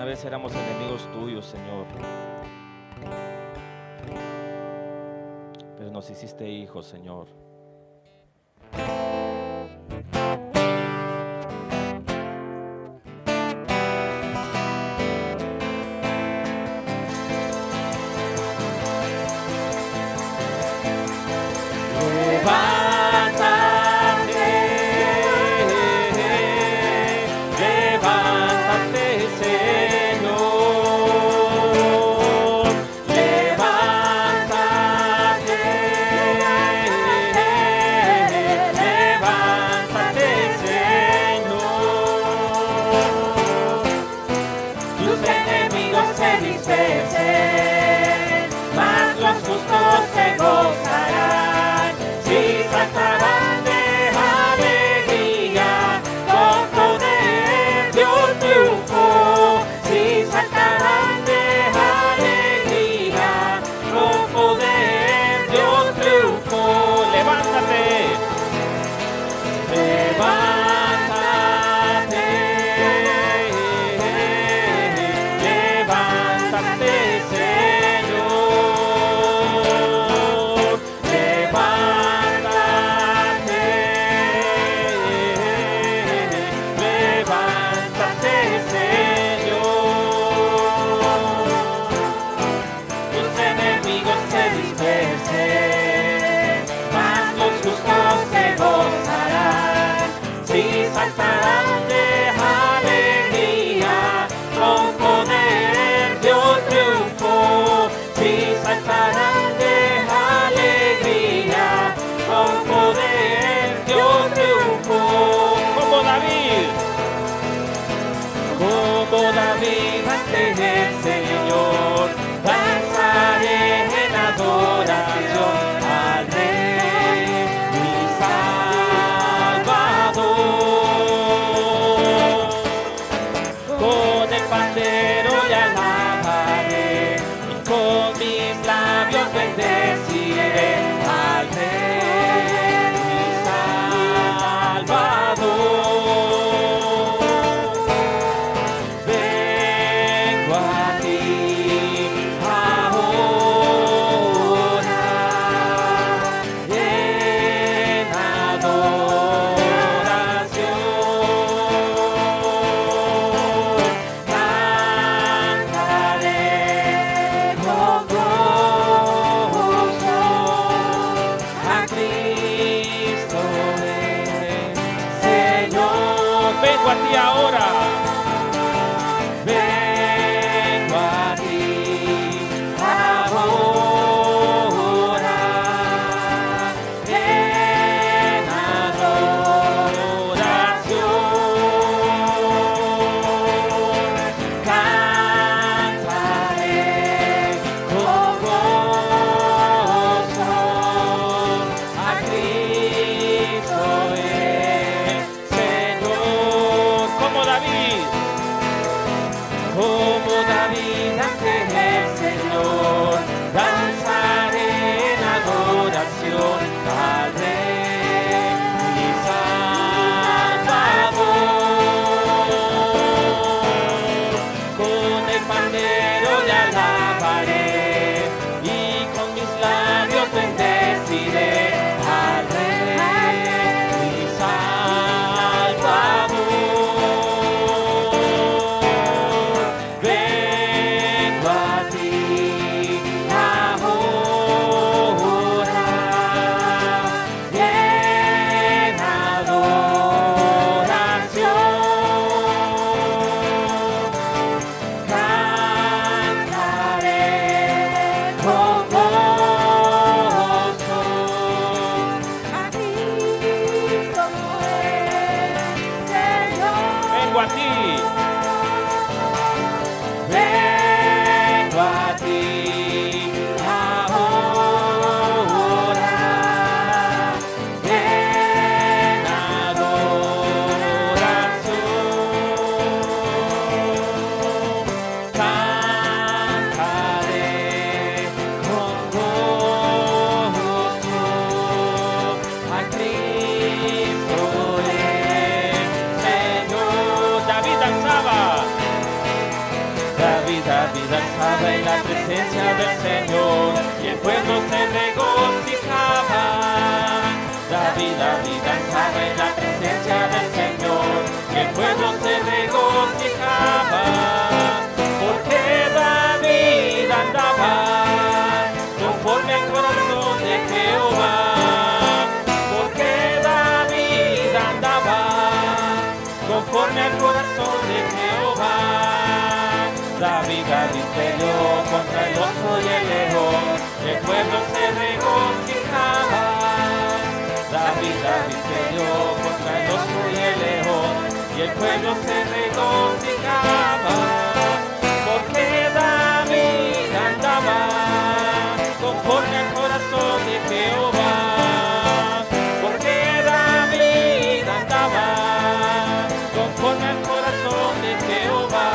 vez éramos enemigos tuyos, Señor, pero nos hiciste hijos, Señor. David danzaba en la presencia del Señor y el pueblo se regocijaba. David danzaba en la presencia del Señor y el pueblo se regocijaba. Porque David andaba conforme al corazón de Jehová. Porque David andaba conforme al corazón de Jehová. David peleó contra el oso y el león, y el pueblo se regocijaba. David peleó contra el oso y el león, y el pueblo se regocijaba. Porque David andaba conforme al corazón de Jehová. Porque David andaba conforme al corazón de Jehová.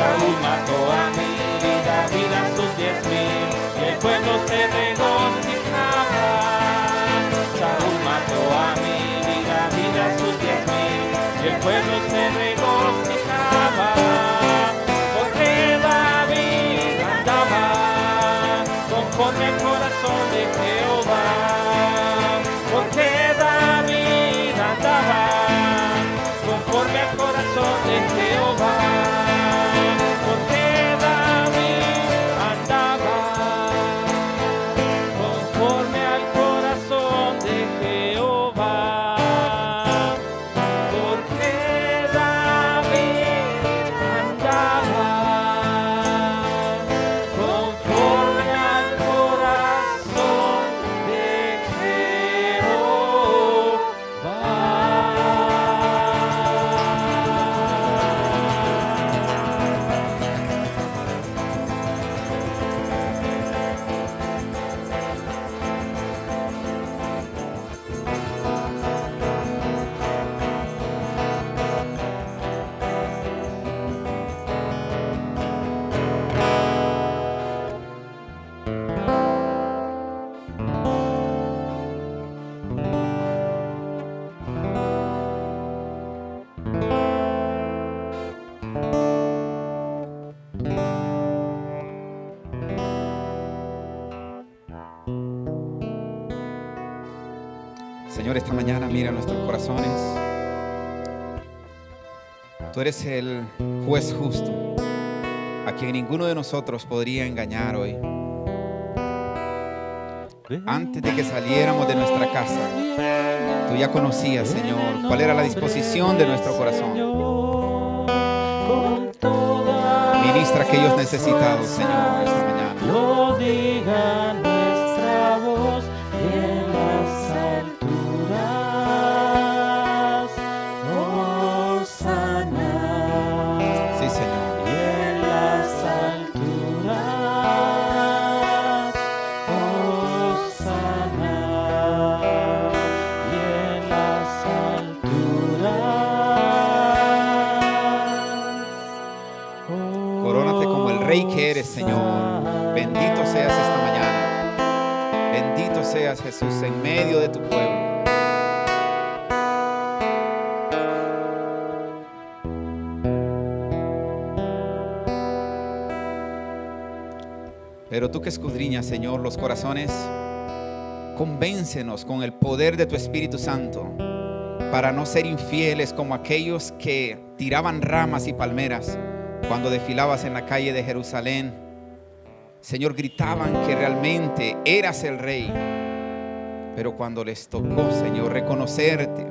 Saúl mató a 1000 y David a sus 10,000, y el pueblo se regocijaba. Saúl mató a 1000 y David a sus 10,000, y el pueblo se regocijaba. Porque David andaba conforme al corazón de Jehová. Porque David andaba conforme al corazón de Jehová. Porque David andaba conforme al corazón de Jehová. Porque David andaba conforme al corazón de Señor, esta mañana mira nuestros corazones. Tú eres el juez justo, a quien ninguno de nosotros podría engañar hoy. Antes de que saliéramos de nuestra casa, tú ya conocías, Señor, cuál era la disposición de nuestro corazón. Ministra a aquellos necesitados, Señor, esta mañana. Lo diga nuestra voz en las alturas, Hosana. Sí, Señor. Y en las alturas, Hosana. Y en las alturas, Corónate como el Rey que eres, Señor. Bendito seas esta mañana. Bendito seas, Jesús, en medio de tu pueblo. Pero tú que escudriñas, Señor, los corazones, convéncenos con el poder de tu Espíritu Santo para no ser infieles como aquellos que tiraban ramas y palmeras cuando desfilabas en la calle de Jerusalén. Señor, gritaban que realmente eras el Rey, pero cuando les tocó, Señor, reconocerte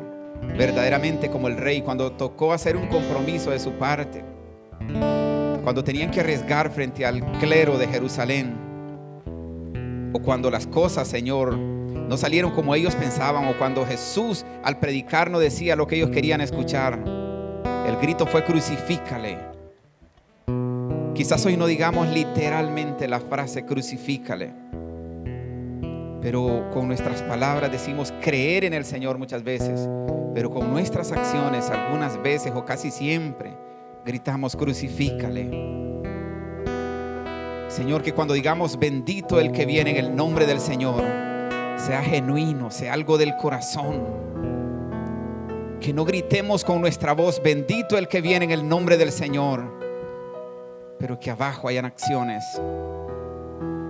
verdaderamente como el Rey, cuando tocó hacer un compromiso de su parte, cuando tenían que arriesgar frente al clero de Jerusalén, o cuando las cosas, Señor, no salieron como ellos pensaban, o cuando Jesús al predicar no decía lo que ellos querían escuchar, el grito fue: crucifícale. Quizás hoy no digamos literalmente la frase crucifícale, pero con nuestras palabras decimos creer en el Señor muchas veces, pero con nuestras acciones algunas veces o casi siempre gritamos crucifícale. Señor, que cuando digamos bendito el que viene en el nombre del Señor, sea genuino, sea algo del corazón. Que no gritemos con nuestra voz, bendito el que viene en el nombre del Señor, pero que abajo hayan acciones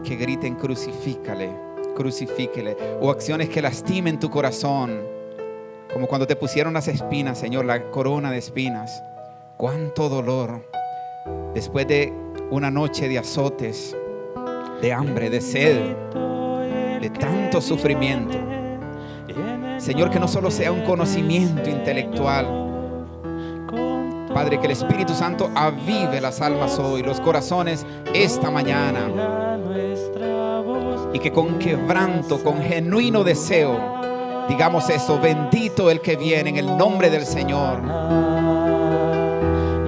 que griten crucifícale, crucifíquele, o acciones que lastimen tu corazón, como cuando te pusieron las espinas, Señor, la corona de espinas. Cuánto dolor después de una noche de azotes, de hambre, de sed, de tanto sufrimiento. Señor, que no solo sea un conocimiento intelectual, Padre, que el Espíritu Santo avive las almas hoy, los corazones esta mañana, y que con quebranto, con genuino deseo, digamos eso: bendito el que viene en el nombre del Señor.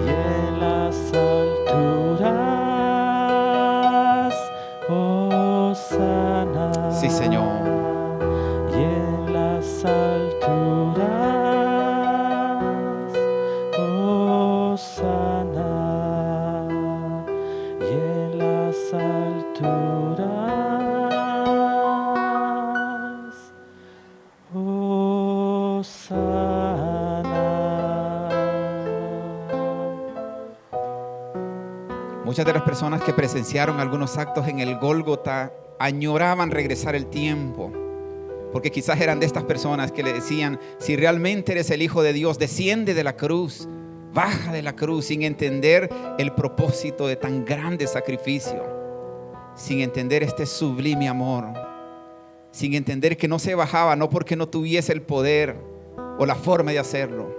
Y en las alturas, Hosana. Sí, Señor. Y en las alturas, Hosana. Y en las alturas, Muchas de las personas que presenciaron algunos actos en el Gólgota añoraban regresar el tiempo, porque quizás eran de estas personas que le decían: si realmente eres el Hijo de Dios, desciende de la cruz, baja de la cruz, sin entender el propósito de tan grande sacrificio, sin entender este sublime amor, sin entender que no se bajaba no porque no tuviese el poder o la forma de hacerlo,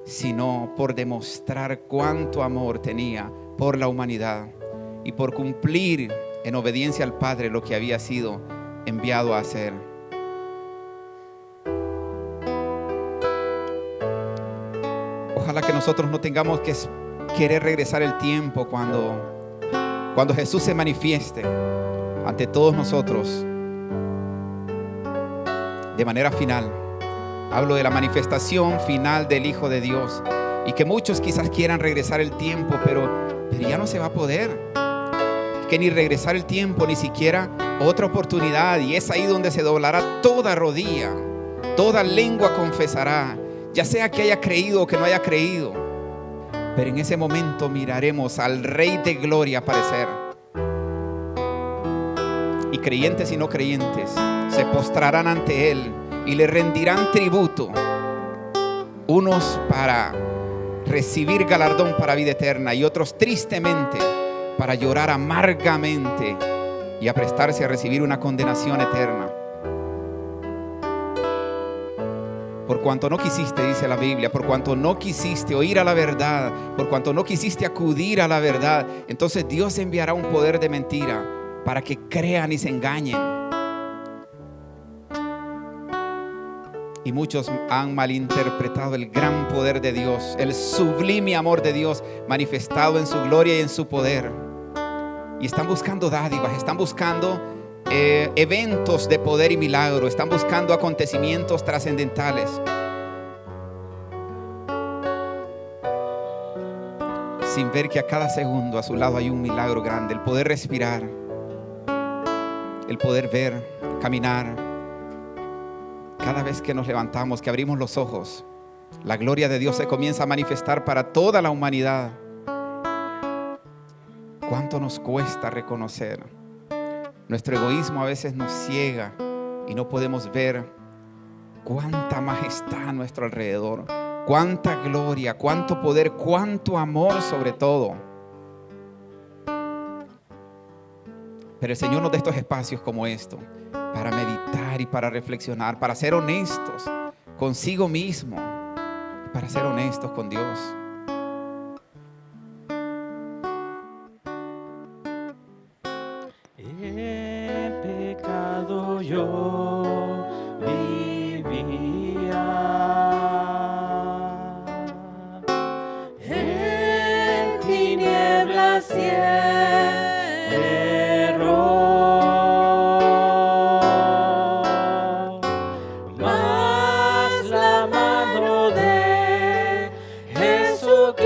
sino por demostrar cuánto amor tenía por la humanidad y por cumplir en obediencia al Padre lo que había sido enviado a hacer. Ojalá que nosotros no tengamos que querer regresar el tiempo cuando Jesús se manifieste ante todos nosotros de manera final. Hablo de la manifestación final del Hijo de Dios, y que muchos quizás quieran regresar el tiempo, pero ya no se va a poder. Que ni regresar el tiempo, ni siquiera otra oportunidad, y es ahí donde se doblará toda rodilla, toda lengua confesará, ya sea que haya creído o que no haya creído. Pero en ese momento miraremos al Rey de Gloria aparecer, y creyentes y no creyentes se postrarán ante Él y le rendirán tributo, unos para recibir galardón para vida eterna, y otros tristemente para llorar amargamente y aprestarse a recibir una condenación eterna. Por cuanto no quisiste, dice la Biblia, por cuanto no quisiste oír a la verdad, por cuanto no quisiste acudir a la verdad, entonces Dios enviará un poder de mentira para que crean y se engañen. Y muchos han malinterpretado el gran poder de Dios, el sublime amor de Dios manifestado en su gloria y en su poder. Y están buscando dádivas, están buscando eventos de poder y milagro, están buscando acontecimientos trascendentales, sin ver que a cada segundo a su lado hay un milagro grande: el poder respirar, el poder ver, caminar. Cada vez que nos levantamos, que abrimos los ojos, la gloria de Dios se comienza a manifestar para toda la humanidad. ¿Cuánto nos cuesta reconocer? Nuestro egoísmo a veces nos ciega y no podemos ver cuánta majestad a nuestro alrededor, cuánta gloria, cuánto poder, cuánto amor sobre todo. Pero el Señor nos da estos espacios como esto, para meditar y para reflexionar, para ser honestos consigo mismo, para ser honestos con Dios. En pecado yo vivía, en tinieblas y error, mas la mano de Jesucristo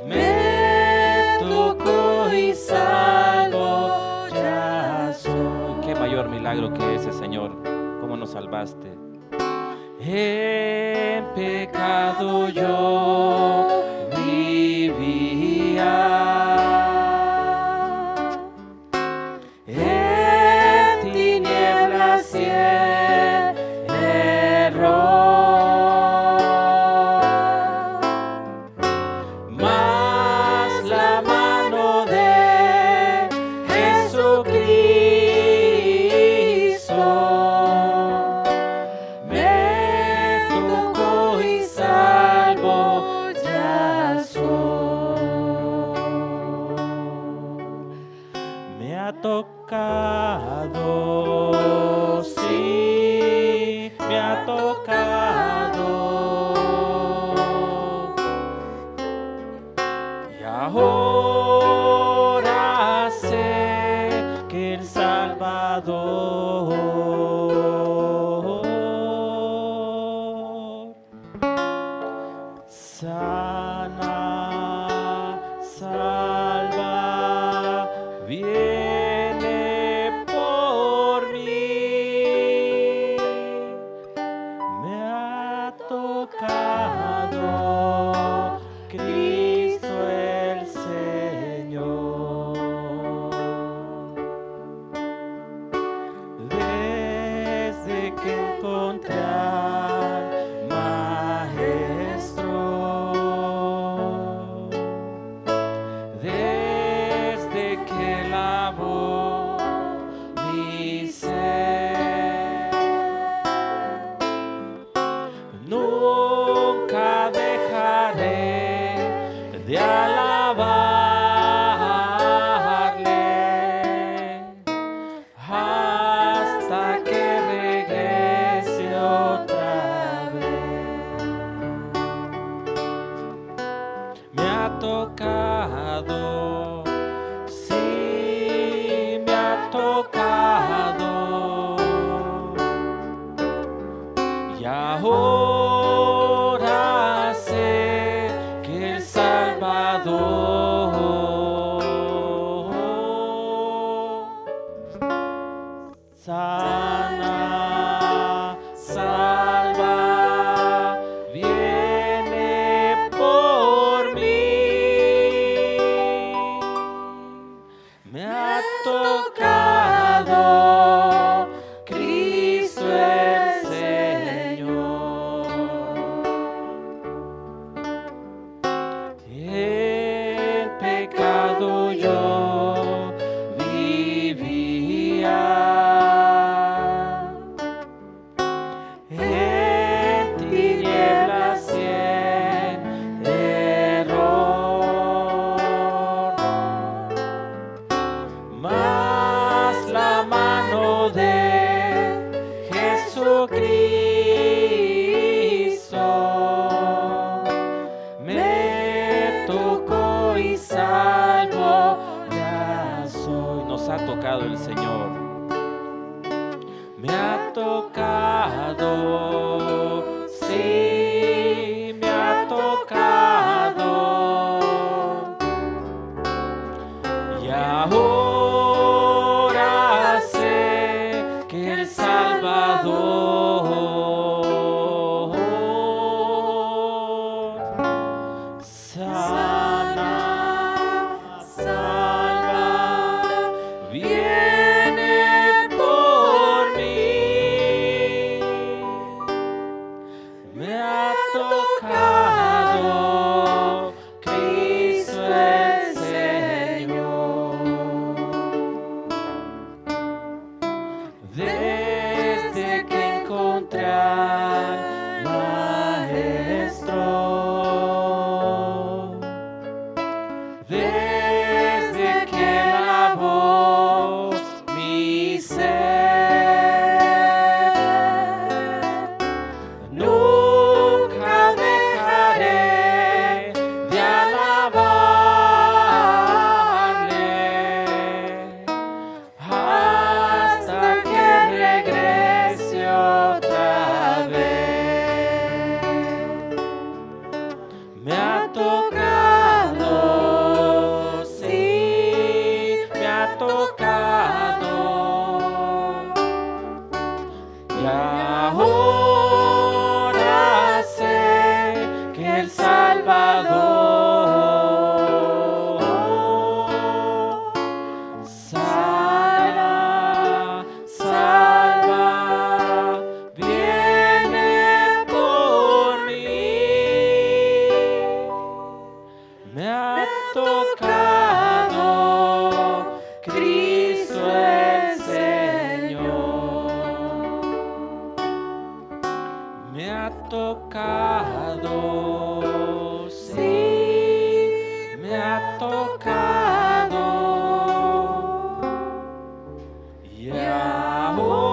me tocó y salvo ya soy. Qué mayor milagro que ese, Señor. Como cómo nos salvaste. En pecado yo vivía, en tinieblas y en error, mas la mano de Jesucristo me tocó y salvo ya soy. Me ha tocado, sí, me ha tocado. Y ahora sé que el Salvador sana, salva, viene por mí. Me ha tocado Cristo el Señor. Desde que encontré al Maestro, desde que lavó mi ser, nunca dejaré de alabarle hasta que regrese otra vez. Me ha tocado, sí, me ha tocado. Y ahora sé que el Salvador sana, salva, viene por mí. Me ha tocado Cristo el Señor. En pecado yo vivía, en tinieblas y en error, mas la mano de Jesucristo me tocó y salvo ya soy. Nos ha tocado el Señor. Me ha tocado, sí, me ha tocado. Y ahora sé que el Salvador sana, salva, viene por mí. Me ha tocado Cristo el Señor. Desde que encontré al Maestro, desde que lavó mi ser, nunca dejaré de alabarle hasta que regrese otra vez. Y ahora sé que el Salvador sana, salva, viene por mí. Me ha tocado Cristo el Señor. Me ha tocado, sí, me ha tocado. Y ahora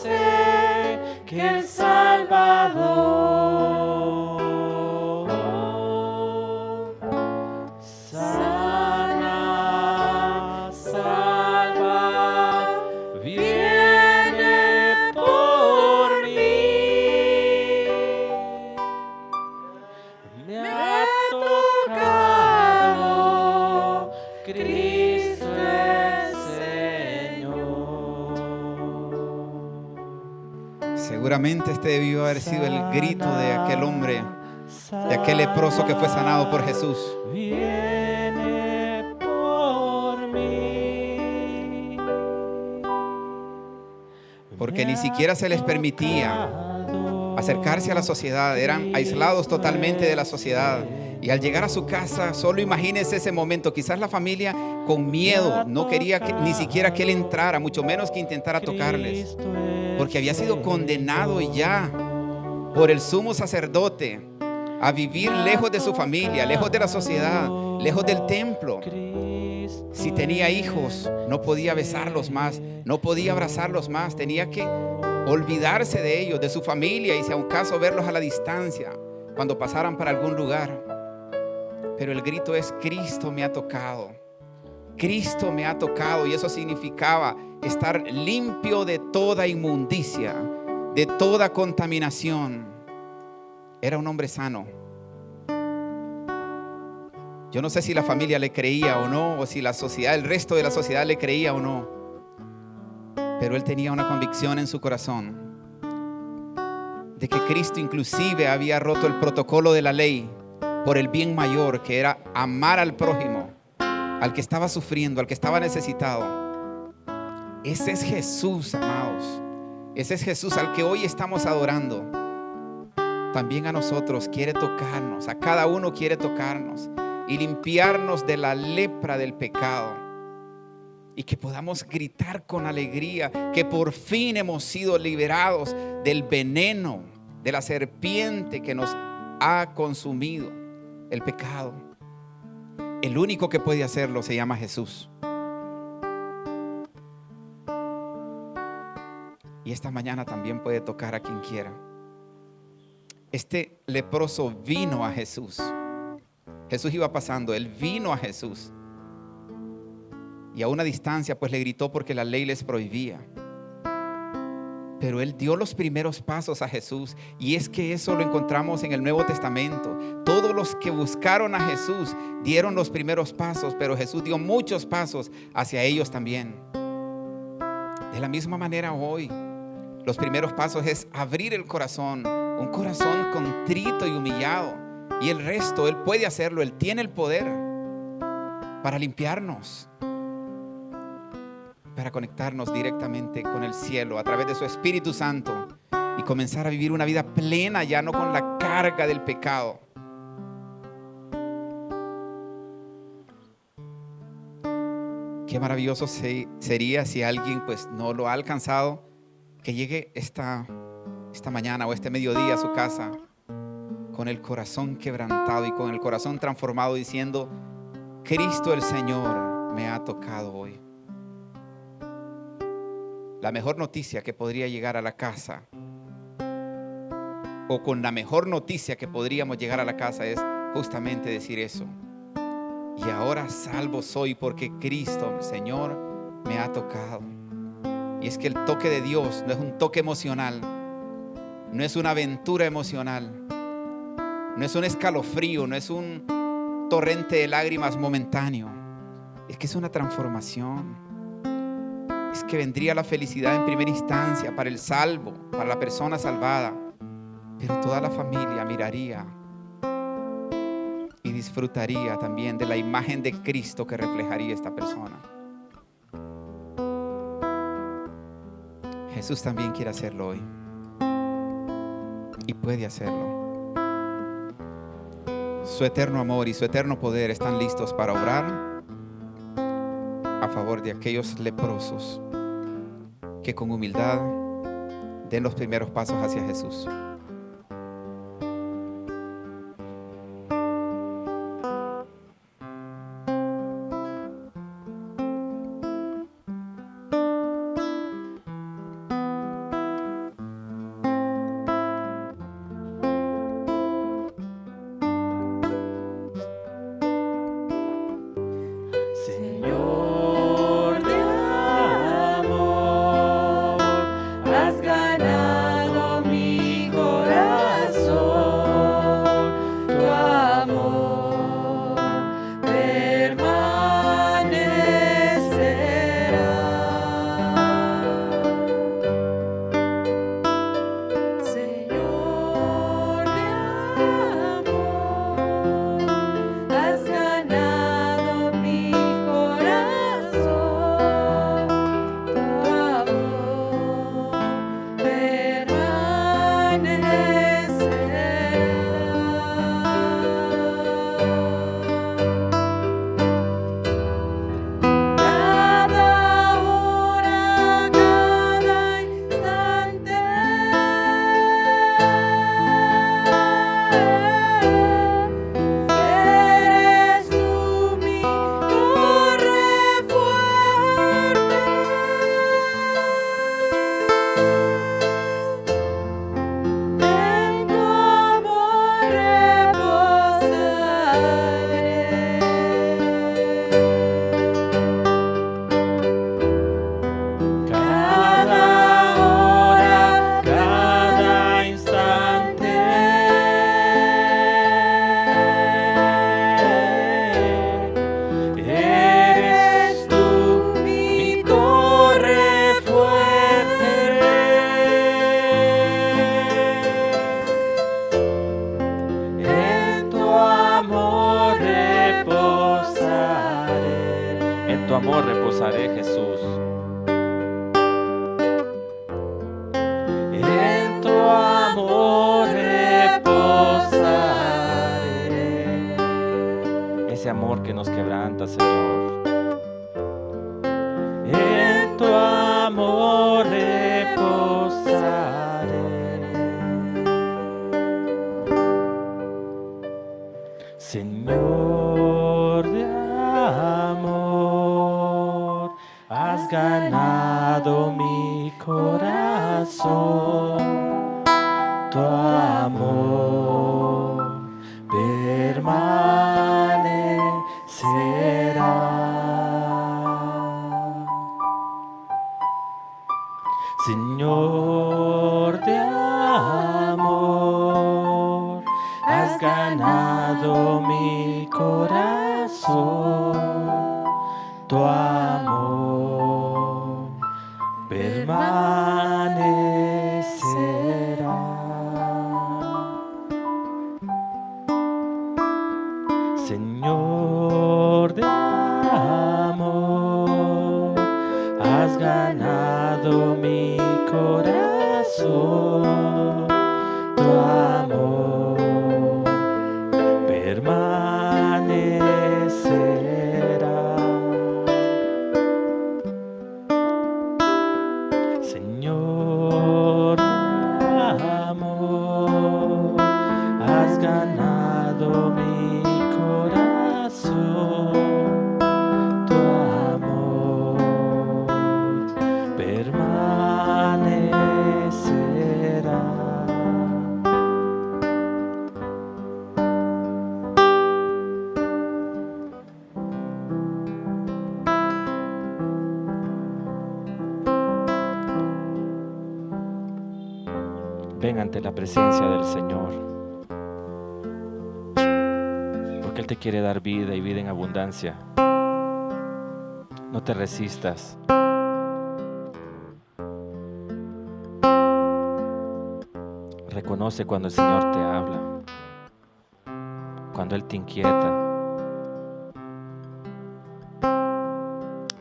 sé que el Salvador sana, salva, viene por mí. Me ha tocado Cristo el Señor. Seguramente este debió haber sido el grito de aquel hombre, de aquel leproso que fue sanado por Jesús. Viene por mí. Porque ni siquiera se les permitía acercarse a la sociedad, eran aislados totalmente de la sociedad. Y al llegar a su casa, solo imagínense ese momento, quizás la familia con miedo no quería ni siquiera que él entrara, mucho menos que intentara tocarles, porque había sido condenado ya por el sumo sacerdote a vivir lejos de su familia, lejos de la sociedad, lejos del templo. Si tenía hijos, no podía besarlos más, no podía abrazarlos más, tenía que olvidarse de ellos, de su familia, y si a un caso verlos a la distancia cuando pasaran para algún lugar. Pero el grito es: Cristo me ha tocado, Cristo me ha tocado. Y eso significaba estar limpio de toda inmundicia, de toda contaminación. Era un hombre sano. Yo no sé si la familia le creía o no, o si la sociedad, el resto de la sociedad le creía o no, pero él tenía una convicción en su corazón de que Cristo inclusive había roto el protocolo de la ley por el bien mayor, que era amar al prójimo, al que estaba sufriendo, al que estaba necesitado. Ese es Jesús, amados. Ese es Jesús al que hoy estamos adorando. También a nosotros quiere tocarnos, a cada uno quiere tocarnos y limpiarnos de la lepra del pecado, y que podamos gritar con alegría que por fin hemos sido liberados del veneno, de la serpiente que nos ha consumido, el pecado. El único que puede hacerlo se llama Jesús. Y esta mañana también puede tocar a quien quiera. Este leproso vino a Jesús. Jesús iba pasando, él vino a Jesús. Y a una distancia pues le gritó porque la ley les prohibía. Pero él dio los primeros pasos a Jesús. Y es que eso lo encontramos en el Nuevo Testamento. Todos los que buscaron a Jesús dieron los primeros pasos, pero Jesús dio muchos pasos hacia ellos también. De la misma manera hoy, los primeros pasos es abrir el corazón, un corazón contrito y humillado. Y el resto, Él puede hacerlo, Él tiene el poder para limpiarnos, para conectarnos directamente con el cielo a través de su Espíritu Santo y comenzar a vivir una vida plena, ya no con la carga del pecado. Qué maravilloso sería si alguien pues no lo ha alcanzado, que llegue esta mañana o este mediodía a su casa con el corazón quebrantado y con el corazón transformado, diciendo: Cristo el Señor me ha tocado hoy. La mejor noticia que podría llegar a la casa, o con la mejor noticia que podríamos llegar a la casa, es justamente decir eso: y ahora salvo soy porque Cristo el Señor me ha tocado. Y es que el toque de Dios no es un toque emocional, no es una aventura emocional, no es un escalofrío, no es un torrente de lágrimas momentáneo. Es que es una transformación. es que vendría la felicidad en primera instancia para el salvo, para la persona salvada, pero toda la familia miraría y disfrutaría también de la imagen de Cristo que reflejaría esta persona. Jesús también quiere hacerlo hoy y puede hacerlo. Su eterno amor y su eterno poder están listos para obrar a favor de aquellos leprosos que con humildad den los primeros pasos hacia Jesús. Señor de amor, has ganado mi corazón. Tu amor permanecerá. Señor de amor, has ganado mi corazón. Tu amor permanecerá. Cada hora, cada instante, eres tú mi torre fuerte. En tu amor reposaré. Cada hora, cada instante, eres tú mi torre fuerte. En tu amor reposaré. En tu amor reposaré, Jesús. En tu amor reposaré. Ese amor que nos quebranta, Señor. En tu amor reposaré. Señor de amor, has ganado mi corazón. Tu amor permanecerá. Señor de amor, has ganado mi corazón. Tu amor permanecerá. Señor de amor, has ganado mi corazón. Tu amor permanecerá. Señor de amor, has ganado mi corazón. Tu amor permanecerá. Ven ante la presencia del Señor, porque Él te quiere dar vida y vida en abundancia. No te resistas. Reconoce cuando el Señor te habla, cuando Él te inquieta.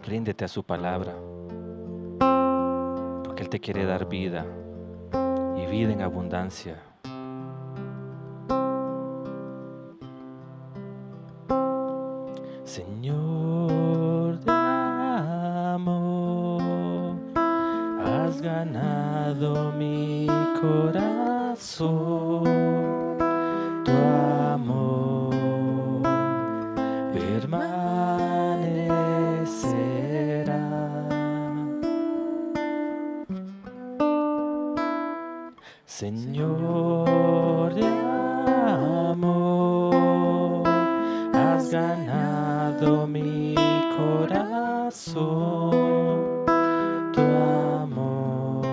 Ríndete a su palabra, porque Él te quiere dar vida y vida en abundancia. Señor de amor, has ganado mi corazón. Tu amor permanecerá. Señor de amor, has ganado mi corazón. Tu amor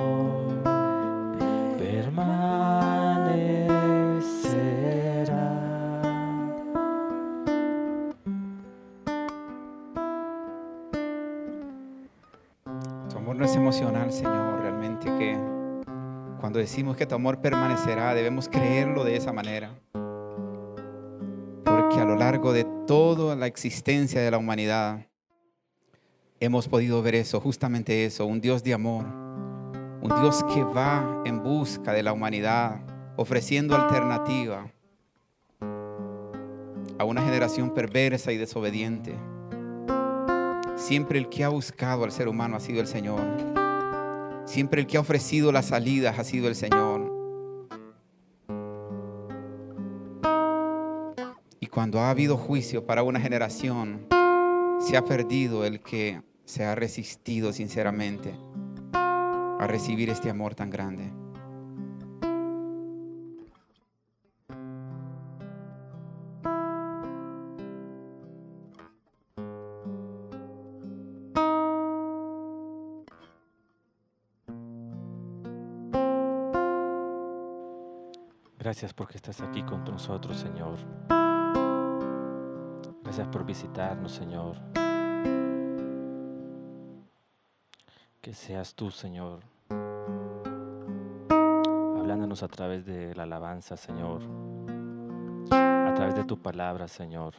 permanecerá. Tu amor no es emocional, Señor, realmente que cuando decimos que tu amor permanecerá, debemos creerlo de esa manera. Porque a lo largo de toda la existencia de la humanidad, hemos podido ver eso, justamente eso, un Dios de amor, un Dios que va en busca de la humanidad, ofreciendo alternativa a una generación perversa y desobediente. Siempre el que ha buscado al ser humano ha sido el Señor. Siempre el que ha ofrecido las salidas ha sido el Señor. Y cuando ha habido juicio para una generación, se ha perdido el que se ha resistido sinceramente a recibir este amor tan grande. Gracias porque estás aquí con nosotros, Señor. Gracias por visitarnos, Señor. Que seas tú, Señor, hablándonos a través de la alabanza, Señor, a través de tu palabra, Señor.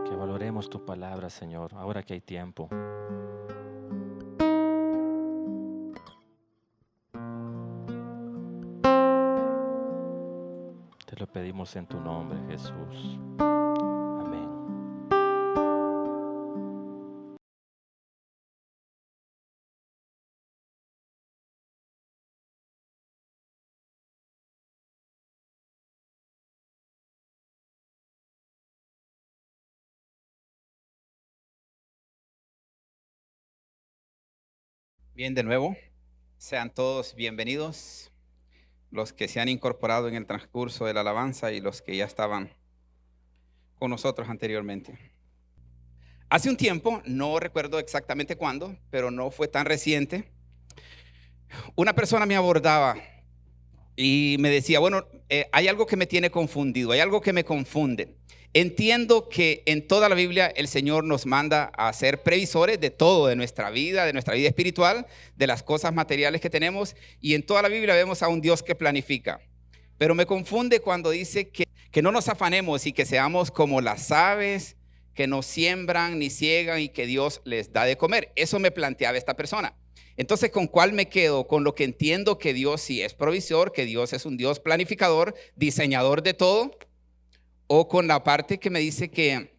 Que valoremos tu palabra, Señor, ahora que hay tiempo. Te lo pedimos en tu nombre, Jesús. Amén. Bien, de nuevo, sean todos bienvenidos, los que se han incorporado en el transcurso de la alabanza y los que ya estaban con nosotros anteriormente. Hace un tiempo, no recuerdo exactamente cuándo, pero no fue tan reciente, una persona me abordaba y me decía, bueno, hay algo que me tiene confundido, hay algo que me confunde. Entiendo que en toda la Biblia el Señor nos manda a ser previsores de todo, de nuestra vida espiritual, de las cosas materiales que tenemos, y en toda la Biblia vemos a un Dios que planifica. Pero me confunde cuando dice que no nos afanemos y que seamos como las aves que no siembran ni ciegan y que Dios les da de comer. Eso me planteaba esta persona. Entonces, ¿con cuál me quedo? Con lo que entiendo que Dios sí es provisor, que Dios es un Dios planificador, diseñador de todo, o con la parte que me dice que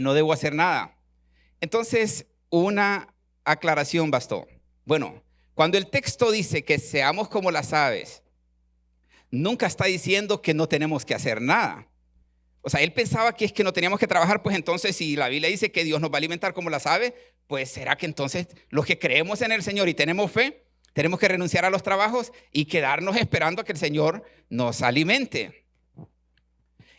no debo hacer nada. Entonces, una aclaración bastó. Bueno, cuando el texto dice que seamos como las aves, nunca está diciendo que no tenemos que hacer nada. O sea, él pensaba que es que no teníamos que trabajar, pues entonces si la Biblia dice que Dios nos va a alimentar como las aves, pues será que entonces los que creemos en el Señor y tenemos fe, tenemos que renunciar a los trabajos y quedarnos esperando a que el Señor nos alimente.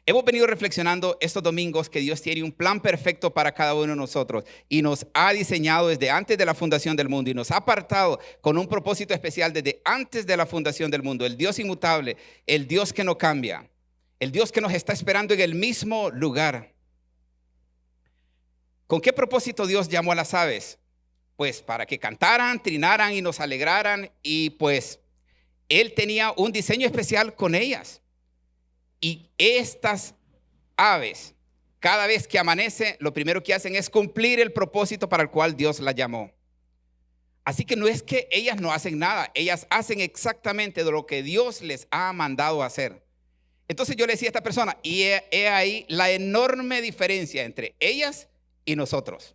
Hemos venido reflexionando estos domingos que Dios tiene un plan perfecto para cada uno de nosotros y nos ha diseñado desde antes de la fundación del mundo y nos ha apartado con un propósito especial desde antes de la fundación del mundo. El Dios inmutable, el Dios que no cambia, el Dios que nos está esperando en el mismo lugar. ¿Con qué propósito Dios llamó a las aves? pues para que cantaran, trinaran y nos alegraran. Y pues él tenía un diseño especial con ellas. Y estas aves, cada vez que amanece, lo primero que hacen es cumplir el propósito para el cual Dios las llamó. Así que no es que ellas no hacen nada, ellas hacen exactamente de lo que Dios les ha mandado hacer. Entonces yo le decía a esta persona, y he ahí la enorme diferencia entre ellas y nosotros.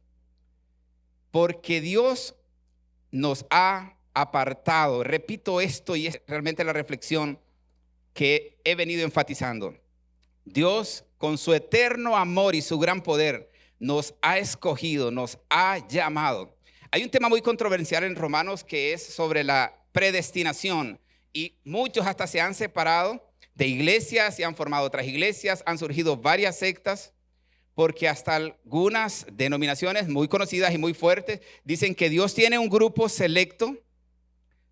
Porque Dios nos ha apartado. Repito esto y es realmente la reflexión que he venido enfatizando. Dios, con su eterno amor y su gran poder, nos ha escogido, nos ha llamado. Hay un tema muy controversial en Romanos que es sobre la predestinación. Y muchos hasta se han separado de iglesias y han formado otras iglesias. Han surgido varias sectas. Porque hasta algunas denominaciones muy conocidas y muy fuertes dicen que Dios tiene un grupo selecto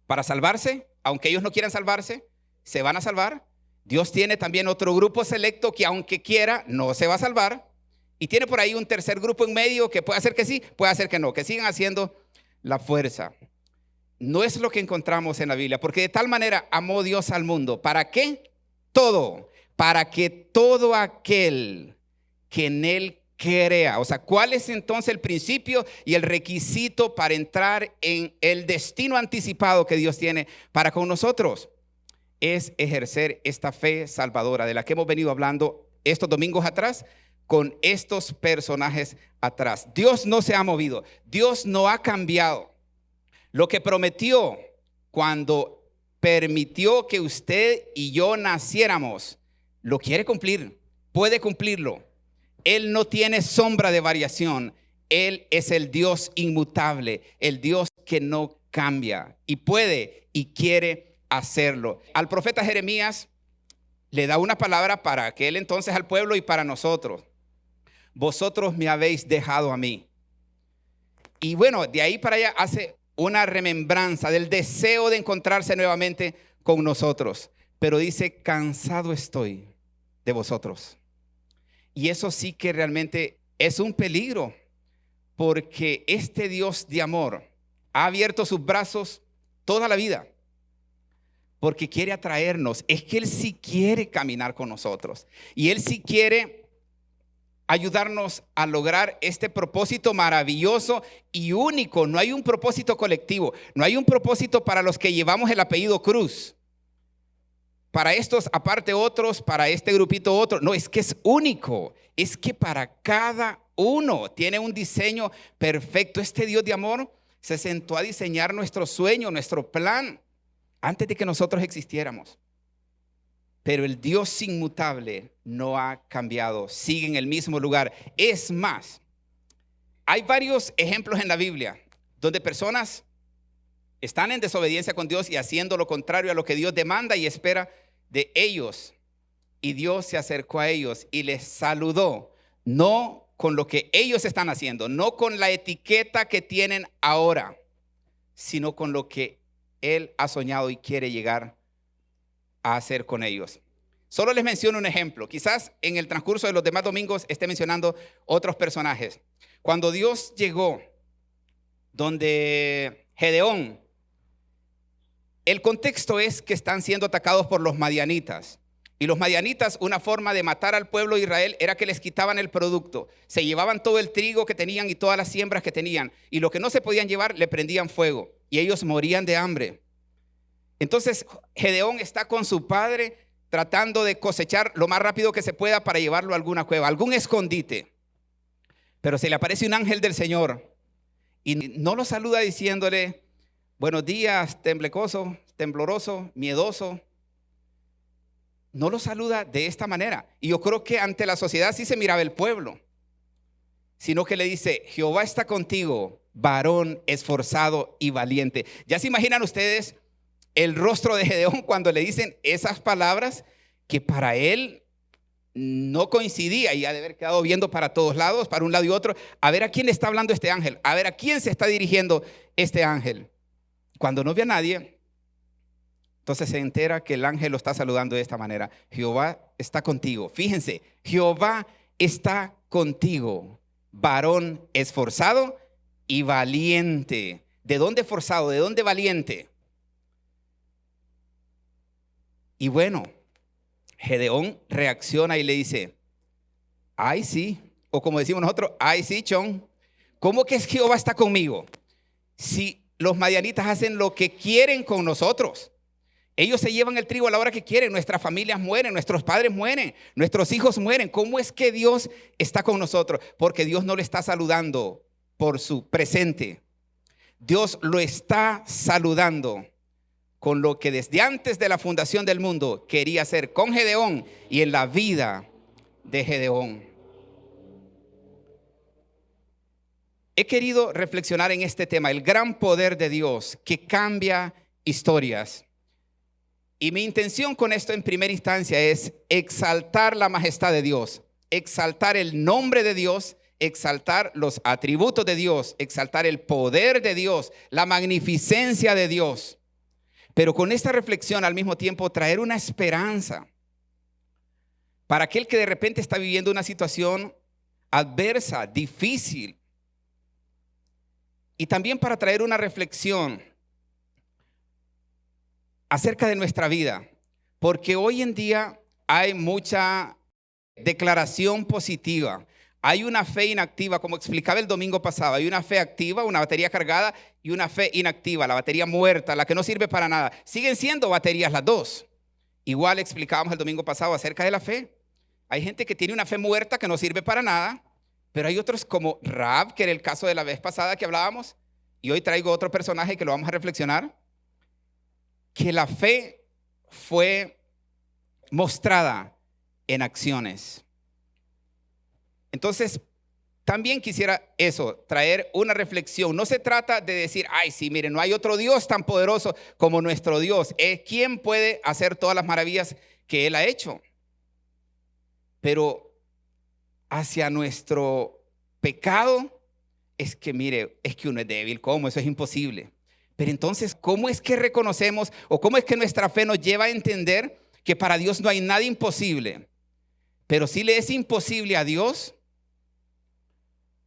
para salvarse, aunque ellos no quieran salvarse, se van a salvar. Dios tiene también otro grupo selecto que aunque quiera, no se va a salvar. Y tiene por ahí un tercer grupo en medio que puede hacer que sí, puede hacer que no, que sigan haciendo la fuerza. No es lo que encontramos en la Biblia, porque de tal manera amó Dios al mundo. ¿Para qué? Todo. Para que todo aquel que en él crea. O sea, ¿cuál es entonces el principio y el requisito para entrar en el destino anticipado que Dios tiene para con nosotros? Es ejercer esta fe salvadora de la que hemos venido hablando estos domingos atrás con estos personajes atrás. Dios no se ha movido, Dios no ha cambiado. Lo que prometió cuando permitió que usted y yo naciéramos, lo quiere cumplir, puede cumplirlo. Él no tiene sombra de variación. Él es el Dios inmutable, el Dios que no cambia y puede y quiere hacerlo. Al profeta Jeremías le da una palabra para aquel entonces al pueblo y para nosotros. Vosotros me habéis dejado a mí. Y bueno, de ahí para allá hace una remembranza del deseo de encontrarse nuevamente con nosotros. Pero dice, cansado estoy de vosotros. Y eso sí que realmente es un peligro, porque este Dios de amor ha abierto sus brazos toda la vida, porque quiere atraernos. Es que Él sí quiere caminar con nosotros y Él sí quiere ayudarnos a lograr este propósito maravilloso y único. No hay un propósito colectivo, no hay un propósito para los que llevamos el apellido Cruz. Para estos aparte otros, para este grupito otro. No, es que es único. Es que para cada uno tiene un diseño perfecto. Este Dios de amor se sentó a diseñar nuestro sueño, nuestro plan, antes de que nosotros existiéramos. Pero el Dios inmutable no ha cambiado, sigue en el mismo lugar. Es más, hay varios ejemplos en la Biblia donde personas están en desobediencia con Dios y haciendo lo contrario a lo que Dios demanda y espera de ellos. Y Dios se acercó a ellos y les saludó, no con lo que ellos están haciendo, no con la etiqueta que tienen ahora, sino con lo que Él ha soñado y quiere llegar a hacer con ellos. Solo les menciono un ejemplo. Quizás en el transcurso de los demás domingos esté mencionando otros personajes. Cuando Dios llegó donde Gedeón, el contexto es que están siendo atacados por los madianitas. Y los madianitas, una forma de matar al pueblo de Israel era que les quitaban el producto. Se llevaban todo el trigo que tenían y todas las siembras que tenían. Y lo que no se podían llevar, le prendían fuego. Y ellos morían de hambre. Entonces Gedeón está con su padre tratando de cosechar lo más rápido que se pueda para llevarlo a alguna cueva, algún escondite. Pero se le aparece un ángel del Señor y no lo saluda diciéndole: buenos días, temblecoso, tembloroso, miedoso. No lo saluda de esta manera. Y yo creo que ante la sociedad sí se miraba el pueblo, sino que le dice: Jehová está contigo, varón esforzado y valiente. ¿Ya se imaginan ustedes el rostro de Gedeón cuando le dicen esas palabras que para él no coincidía y ha de haber quedado viendo para todos lados, para un lado y otro, a ver a quién le está hablando este ángel, a ver a quién se está dirigiendo este ángel? Cuando no ve a nadie, entonces se entera que el ángel lo está saludando de esta manera: Jehová está contigo. Fíjense, Jehová está contigo, varón esforzado y valiente. ¿De dónde forzado? ¿De dónde valiente? Y bueno, Gedeón reacciona y le dice, ay sí, o como decimos nosotros, ay sí, chon, ¿cómo que es Jehová está conmigo? Si los madianitas hacen lo que quieren con nosotros. Ellos se llevan el trigo a la hora que quieren, nuestras familias mueren, nuestros padres mueren, nuestros hijos mueren. ¿Cómo es que Dios está con nosotros? Porque Dios no le está saludando por su presente. Dios lo está saludando con lo que desde antes de la fundación del mundo quería hacer con Gedeón y en la vida de Gedeón. He querido reflexionar en este tema, el gran poder de Dios que cambia historias. Y mi intención con esto en primera instancia es exaltar la majestad de Dios, exaltar el nombre de Dios, exaltar los atributos de Dios, exaltar el poder de Dios, la magnificencia de Dios. Pero con esta reflexión al mismo tiempo traer una esperanza para aquel que de repente está viviendo una situación adversa, difícil. Y también para traer una reflexión acerca de nuestra vida, porque hoy en día hay mucha declaración positiva, hay una fe inactiva, como explicaba el domingo pasado, hay una fe activa, una batería cargada y una fe inactiva, la batería muerta, la que no sirve para nada. Siguen siendo baterías las dos. Igual explicábamos el domingo pasado acerca de la fe. Hay gente que tiene una fe muerta que no sirve para nada, pero hay otros como Rahab, que era el caso de la vez pasada que hablábamos, y hoy traigo otro personaje que lo vamos a reflexionar, que la fe fue mostrada en acciones. Entonces, también quisiera eso, traer una reflexión. No se trata de decir, ay, sí, miren, no hay otro Dios tan poderoso como nuestro Dios. ¿Quién puede hacer todas las maravillas que Él ha hecho? Pero hacia nuestro pecado, es que mire, es que uno es débil. ¿Cómo? Eso es imposible. Pero entonces, ¿cómo es que reconocemos o cómo es que nuestra fe nos lleva a entender que para Dios no hay nada imposible? Pero sí le es imposible a Dios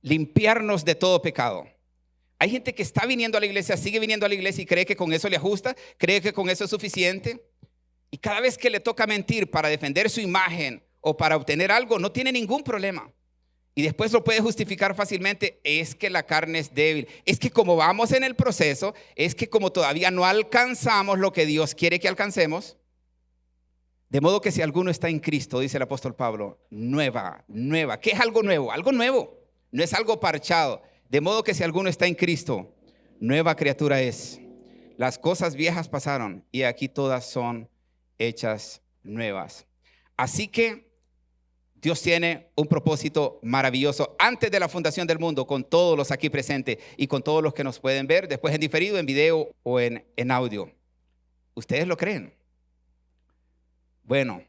limpiarnos de todo pecado. Hay gente que está viniendo a la iglesia, sigue viniendo a la iglesia y cree que con eso le ajusta, cree que con eso es suficiente. Y cada vez que le toca mentir para defender su imagen o para obtener algo, no tiene ningún problema. Y después lo puede justificar fácilmente, es que la carne es débil, es que como vamos en el proceso, es que como todavía no alcanzamos lo que Dios quiere que alcancemos, de modo que si alguno está en Cristo, dice el apóstol Pablo, nueva. ¿Qué es algo nuevo? Algo nuevo, no es algo parchado. De modo que si alguno está en Cristo, nueva criatura es. Las cosas viejas pasaron y aquí todas son hechas nuevas. Así que Dios tiene un propósito maravilloso antes de la fundación del mundo con todos los aquí presentes y con todos los que nos pueden ver después en diferido, en video o en audio. ¿Ustedes lo creen? Bueno,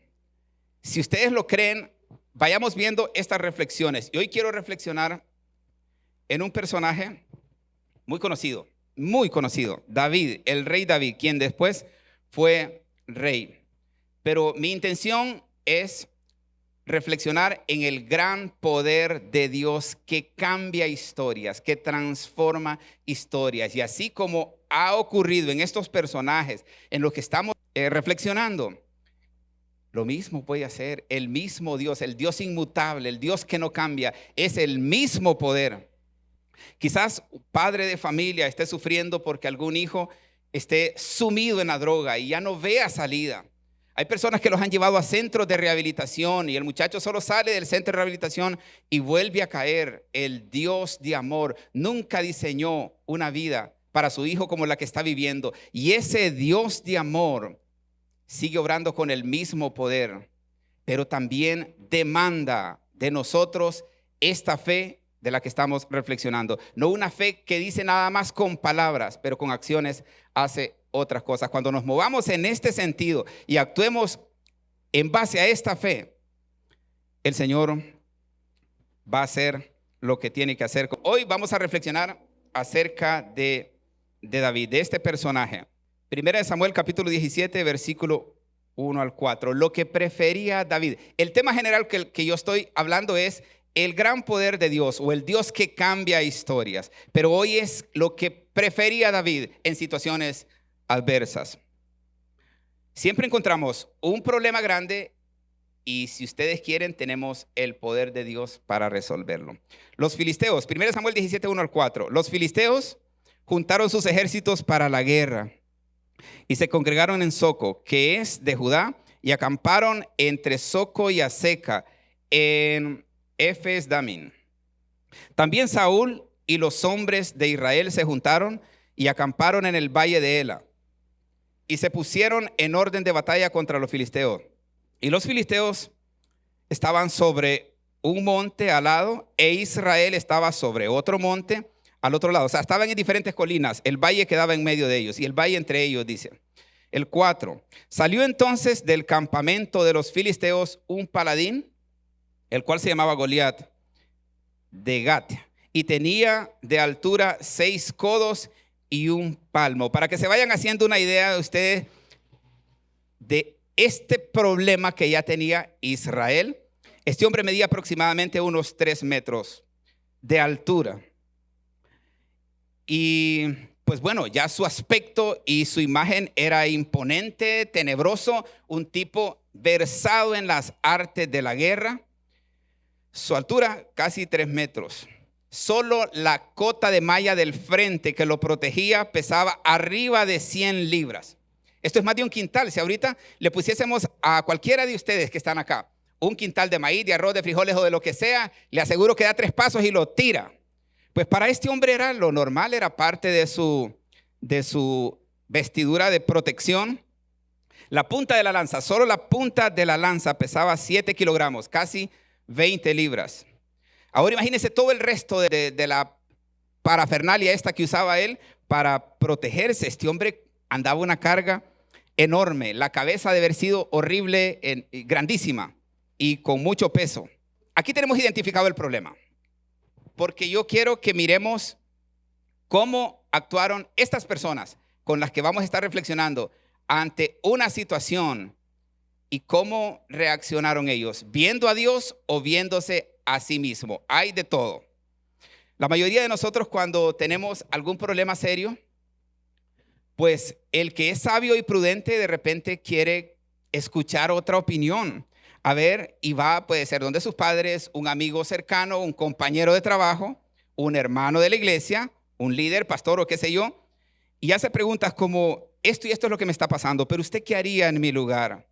si ustedes lo creen, vayamos viendo estas reflexiones. Y hoy quiero reflexionar en un personaje muy conocido, David, el rey David, quien después fue rey. Pero mi intención es reflexionar en el gran poder de Dios que cambia historias, que transforma historias. Y así como ha ocurrido en estos personajes en los que estamos reflexionando, lo mismo puede hacer el mismo Dios, el Dios inmutable, el Dios que no cambia, es el mismo poder. Quizás un padre de familia esté sufriendo porque algún hijo esté sumido en la droga y ya no vea salida. Hay personas que los han llevado a centros de rehabilitación y el muchacho solo sale del centro de rehabilitación y vuelve a caer. El Dios de amor nunca diseñó una vida para su hijo como la que está viviendo. Y ese Dios de amor sigue obrando con el mismo poder, pero también demanda de nosotros esta fe de la que estamos reflexionando. No una fe que dice nada más con palabras, pero con acciones hace otras cosas. Cuando nos movamos en este sentido y actuemos en base a esta fe, el Señor va a hacer lo que tiene que hacer. Hoy vamos a reflexionar acerca de David, de este personaje. Primera de Samuel capítulo 17, versículo 1 al 4. Lo que prefería David. El tema general que yo estoy hablando es el gran poder de Dios o el Dios que cambia historias, pero hoy es lo que prefería David en situaciones adversas. Siempre encontramos un problema grande y si ustedes quieren tenemos el poder de Dios para resolverlo. Los filisteos, 1 Samuel 17, 1 al 4. Los filisteos juntaron sus ejércitos para la guerra y se congregaron en Soco, que es de Judá, y acamparon entre Soco y Azeca en Efes Damín. También Saúl y los hombres de Israel se juntaron y acamparon en el valle de Ela y se pusieron en orden de batalla contra los filisteos. Y los filisteos estaban sobre un monte al lado e Israel estaba sobre otro monte al otro lado. O sea, estaban en diferentes colinas. El valle quedaba en medio de ellos y el valle entre ellos, dice. El 4. Salió entonces del campamento de los filisteos un paladín, el cual se llamaba Goliat, de Gat, y tenía de altura 6 codos y un palmo. Para que se vayan haciendo una idea de ustedes de este problema que ya tenía Israel. Este hombre medía aproximadamente unos 3 metros de altura. Y pues bueno, ya su aspecto y su imagen era imponente, tenebroso, un tipo versado en las artes de la guerra. Su altura casi 3 metros. Solo la cota de malla del frente que lo protegía pesaba arriba de 100 libras. Esto es más de un quintal. Si ahorita le pusiésemos a cualquiera de ustedes que están acá un quintal de maíz, de arroz, de frijoles o de lo que sea, le aseguro que da 3 pasos y lo tira. Pues para este hombre era lo normal, era parte de su vestidura de protección. La punta de la lanza, solo la punta de la lanza pesaba 7 kilogramos, casi 20 libras. Ahora imagínense todo el resto de la parafernalia esta que usaba él para protegerse. Este hombre andaba una carga enorme. La cabeza de haber sido horrible, grandísima y con mucho peso. Aquí tenemos identificado el problema, porque yo quiero que miremos cómo actuaron estas personas con las que vamos a estar reflexionando ante una situación y cómo reaccionaron ellos, viendo a Dios o viéndose a sí mismo. Hay de todo. La mayoría de nosotros cuando tenemos algún problema serio, pues el que es sabio y prudente de repente quiere escuchar otra opinión. A ver, y va, puede ser donde sus padres, un amigo cercano, un compañero de trabajo, un hermano de la iglesia, un líder, pastor o qué sé yo, y hace preguntas como, esto y esto es lo que me está pasando, pero ¿usted qué haría en mi lugar?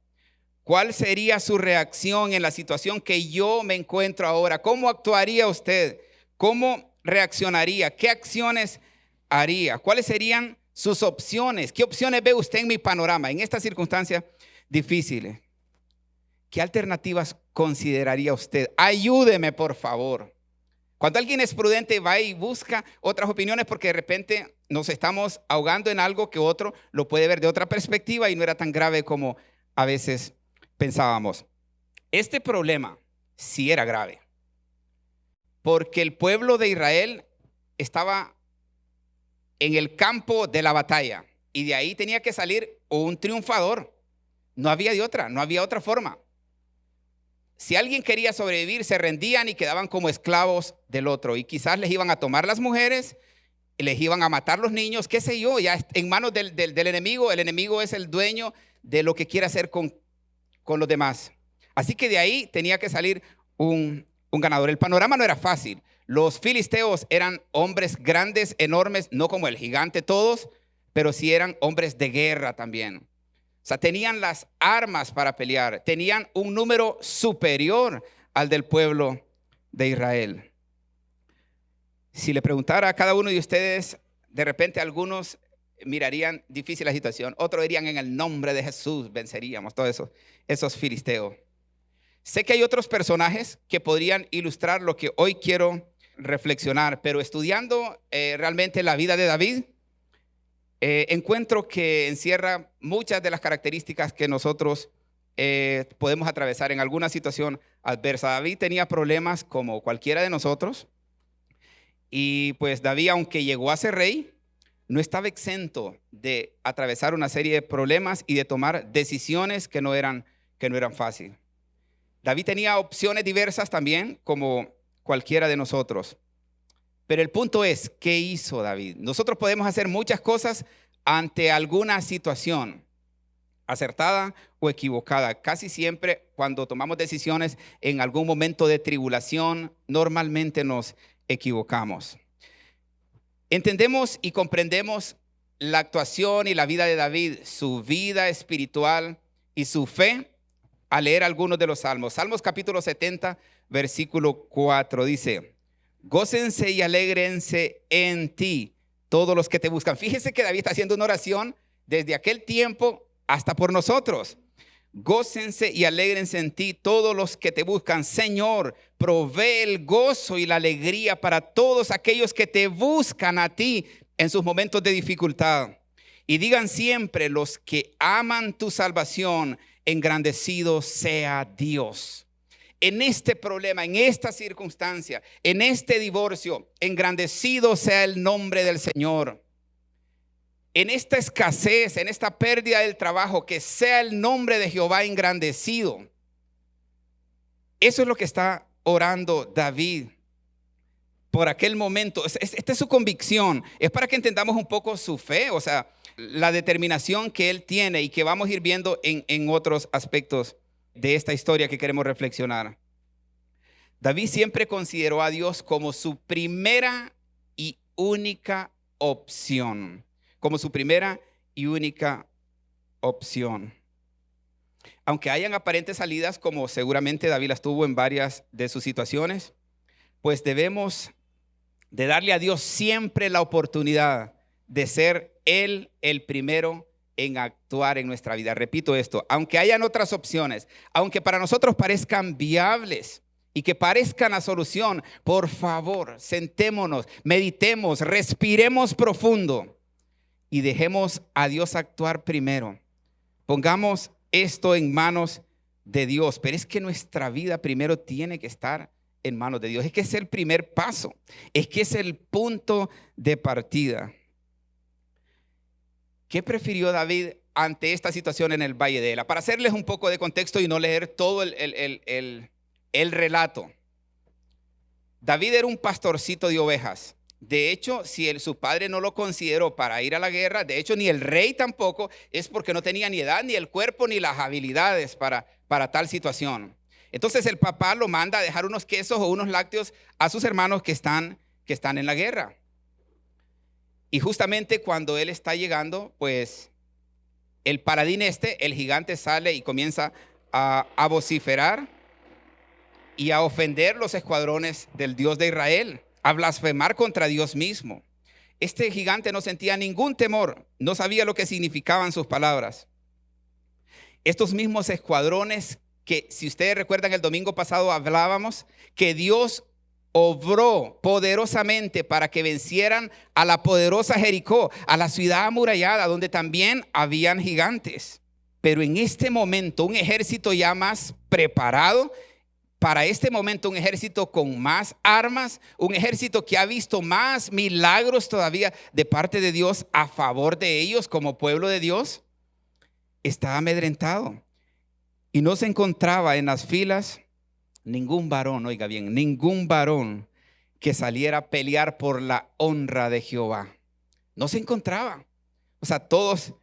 ¿Cuál sería su reacción en la situación que yo me encuentro ahora? ¿Cómo actuaría usted? ¿Cómo reaccionaría? ¿Qué acciones haría? ¿Cuáles serían sus opciones? ¿Qué opciones ve usted en mi panorama en estas circunstancias difíciles? ¿Qué alternativas consideraría usted? Ayúdeme, por favor. Cuando alguien es prudente, va y busca otras opiniones porque de repente nos estamos ahogando en algo que otro lo puede ver de otra perspectiva y no era tan grave como a veces pensábamos. Este problema sí era grave porque el pueblo de Israel estaba en el campo de la batalla y de ahí tenía que salir un triunfador. No había de otra, no había otra forma. Si alguien quería sobrevivir, se rendían y quedaban como esclavos del otro. Y quizás les iban a tomar las mujeres, les iban a matar los niños, qué sé yo, ya en manos del enemigo. El enemigo es el dueño de lo que quiere hacer con los demás. Así que de ahí tenía que salir un ganador. El panorama no era fácil. Los filisteos eran hombres grandes, enormes, no como el gigante todos, pero sí eran hombres de guerra también. O sea, tenían las armas para pelear, tenían un número superior al del pueblo de Israel. Si le preguntara a cada uno de ustedes, de repente algunos mirarían difícil la situación, otros dirían en el nombre de Jesús venceríamos todos esos filisteos. Sé que hay otros personajes que podrían ilustrar lo que hoy quiero reflexionar, pero estudiando realmente la vida de David, encuentro que encierra muchas de las características que nosotros podemos atravesar en alguna situación adversa. David tenía problemas como cualquiera de nosotros y pues David, aunque llegó a ser rey, no estaba exento de atravesar una serie de problemas y de tomar decisiones que no eran fáciles. David tenía opciones diversas también, como cualquiera de nosotros. Pero el punto es, ¿qué hizo David? Nosotros podemos hacer muchas cosas ante alguna situación, acertada o equivocada. Casi siempre cuando tomamos decisiones en algún momento de tribulación, normalmente nos equivocamos. Entendemos y comprendemos la actuación y la vida de David, su vida espiritual y su fe al leer algunos de los salmos. Salmos capítulo 70, versículo 4 dice: gócense y alégrense en ti todos los que te buscan. Fíjese que David está haciendo una oración desde aquel tiempo hasta por nosotros. Gócense y alégrense en ti todos los que te buscan. Señor, provee el gozo y la alegría para todos aquellos que te buscan a ti en sus momentos de dificultad. Y digan siempre los que aman tu salvación, engrandecido sea Dios. En este problema, en esta circunstancia, en este divorcio, engrandecido sea el nombre del Señor. En esta escasez, en esta pérdida del trabajo, que sea el nombre de Jehová engrandecido. Eso es lo que está orando David por aquel momento. Esta es su convicción. Es para que entendamos un poco su fe, o sea, la determinación que él tiene y que vamos a ir viendo en otros aspectos de esta historia que queremos reflexionar. David siempre consideró a Dios como su primera y única opción. Como su primera y única opción. Aunque hayan aparentes salidas, como seguramente David las tuvo en varias de sus situaciones, pues debemos de darle a Dios siempre la oportunidad de ser Él el primero en actuar en nuestra vida. Repito esto, aunque hayan otras opciones, aunque para nosotros parezcan viables y que parezcan la solución, por favor, sentémonos, meditemos, respiremos profundo y dejemos a Dios actuar primero. Pongamos esto en manos de Dios, pero es que nuestra vida primero tiene que estar en manos de Dios. Es que es el primer paso, es que es el punto de partida. ¿Qué prefirió David ante esta situación en el Valle de Ela? Para hacerles un poco de contexto y no leer todo el relato. David era un pastorcito de ovejas. De hecho, si su padre no lo consideró para ir a la guerra, de hecho ni el rey tampoco, es porque no tenía ni edad, ni el cuerpo, ni las habilidades para tal situación. Entonces el papá lo manda a dejar unos quesos o unos lácteos a sus hermanos que están en la guerra. Y justamente cuando él está llegando, pues el paladín el gigante, sale y comienza a vociferar y a ofender los escuadrones del Dios de Israel, a blasfemar contra Dios mismo. Este gigante no sentía ningún temor, no sabía lo que significaban sus palabras. Estos mismos escuadrones que, si ustedes recuerdan, el domingo pasado hablábamos que Dios obró poderosamente para que vencieran a la poderosa Jericó, a la ciudad amurallada, donde también habían gigantes. Pero en este momento, un ejército ya más preparado, para este momento un ejército con más armas, un ejército que ha visto más milagros todavía de parte de Dios a favor de ellos como pueblo de Dios, estaba amedrentado y no se encontraba en las filas ningún varón, oiga bien, ningún varón que saliera a pelear por la honra de Jehová. No se encontraba. O sea, todos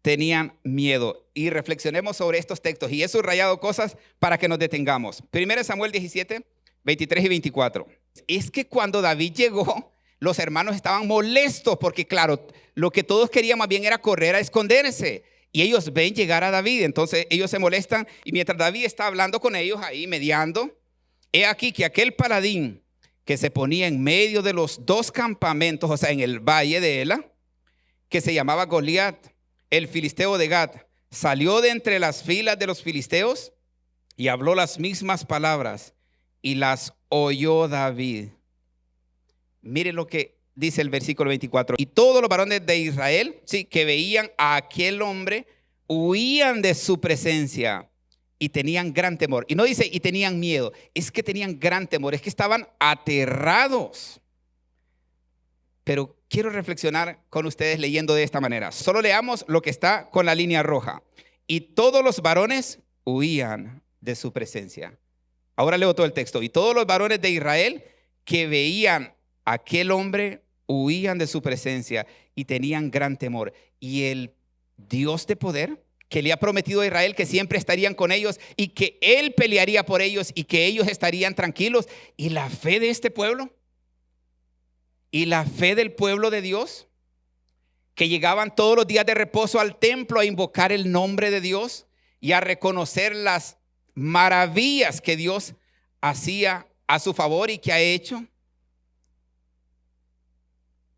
tenían miedo. Y reflexionemos sobre estos textos. Y he subrayado cosas para que nos detengamos. 1 Samuel 17, 23 y 24. Es que cuando David llegó, los hermanos estaban molestos porque, claro, lo que todos querían más bien era correr a esconderse. Y ellos ven llegar a David, entonces ellos se molestan. Y mientras David está hablando con ellos ahí, mediando, he aquí que aquel paladín que se ponía en medio de los dos campamentos, o sea, en el valle de Ela, que se llamaba Goliat, el filisteo de Gat, salió de entre las filas de los filisteos y habló las mismas palabras y las oyó David. Miren lo que dice el versículo 24. Y todos los varones de Israel, sí, que veían a aquel hombre, huían de su presencia y tenían gran temor. Y no dice y tenían miedo, es que tenían gran temor, es que estaban aterrados. Pero quiero reflexionar con ustedes leyendo de esta manera. Solo leamos lo que está con la línea roja. Y todos los varones huían de su presencia. Ahora leo todo el texto. Y todos los varones de Israel que veían a aquel hombre huían de su presencia y tenían gran temor. Y el Dios de poder, que le ha prometido a Israel que siempre estarían con ellos y que Él pelearía por ellos y que ellos estarían tranquilos. Y la fe de este pueblo y la fe del pueblo de Dios, que llegaban todos los días de reposo al templo a invocar el nombre de Dios y a reconocer las maravillas que Dios hacía a su favor y que ha hecho.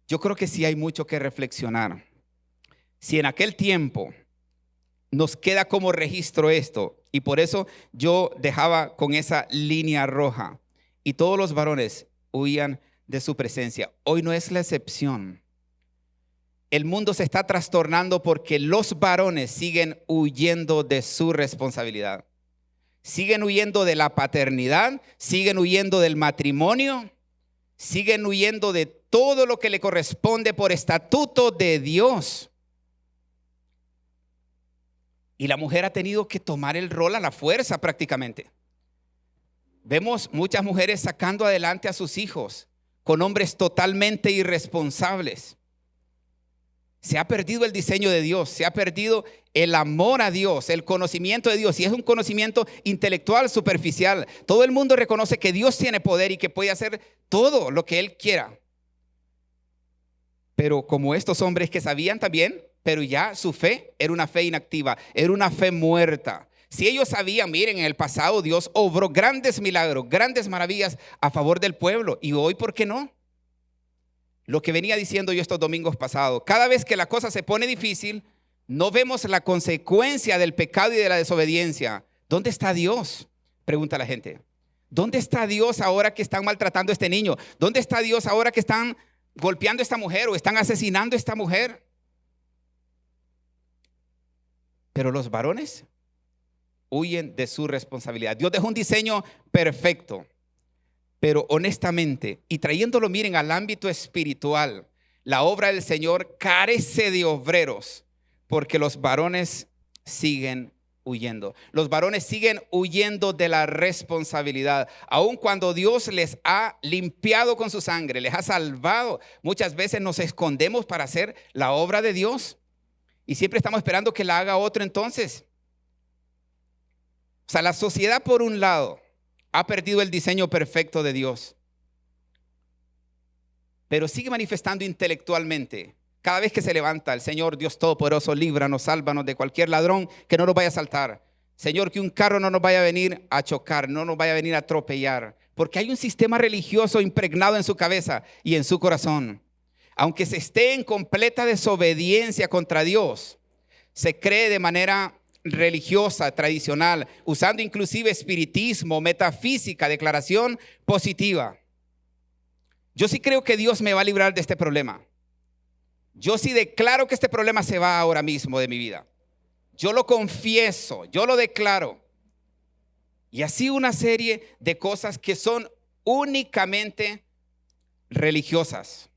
Yo creo que sí hay mucho que reflexionar. Si en aquel tiempo nos queda como registro esto, y por eso yo dejaba con esa línea roja, y todos los varones huían de su presencia. Hoy no es la excepción. El mundo se está trastornando porque los varones siguen huyendo de su responsabilidad. Siguen huyendo de la paternidad, siguen huyendo del matrimonio, siguen huyendo de todo lo que le corresponde por estatuto de Dios. Y la mujer ha tenido que tomar el rol a la fuerza prácticamente. Vemos muchas mujeres sacando adelante a sus hijos con hombres totalmente irresponsables. Se ha perdido el diseño de Dios, se ha perdido el amor a Dios, el conocimiento de Dios. Y es un conocimiento intelectual superficial. Todo el mundo reconoce que Dios tiene poder y que puede hacer todo lo que Él quiera. Pero como estos hombres que sabían también, pero ya su fe era una fe inactiva, era una fe muerta. Si ellos sabían, miren, en el pasado Dios obró grandes milagros, grandes maravillas a favor del pueblo. Y hoy, ¿por qué no? Lo que venía diciendo yo estos domingos pasados, cada vez que la cosa se pone difícil, no vemos la consecuencia del pecado y de la desobediencia. ¿Dónde está Dios? Pregunta la gente. ¿Dónde está Dios ahora que están maltratando a este niño? ¿Dónde está Dios ahora que están golpeando a esta mujer o están asesinando a esta mujer? Pero los varones huyen de su responsabilidad. Dios dejó un diseño perfecto. Pero honestamente, y trayéndolo, miren, al ámbito espiritual, la obra del Señor carece de obreros, porque los varones siguen huyendo. Los varones siguen huyendo de la responsabilidad. Aun cuando Dios les ha limpiado con su sangre, les ha salvado, muchas veces nos escondemos para hacer la obra de Dios. Y siempre estamos esperando que la haga otro entonces. O sea, la sociedad por un lado ha perdido el diseño perfecto de Dios, pero sigue manifestando intelectualmente. Cada vez que se levanta el Señor Dios Todopoderoso, líbranos, sálvanos de cualquier ladrón que no nos vaya a asaltar. Señor, que un carro no nos vaya a venir a chocar, no nos vaya a venir a atropellar. Porque hay un sistema religioso impregnado en su cabeza y en su corazón. Aunque se esté en completa desobediencia contra Dios, se cree de manera religiosa, tradicional, usando inclusive espiritismo, metafísica, declaración positiva. Yo sí creo que Dios me va a librar de este problema. Yo sí declaro que este problema se va ahora mismo de mi vida. Yo lo confieso, yo lo declaro. Y así una serie de cosas que son únicamente religiosas,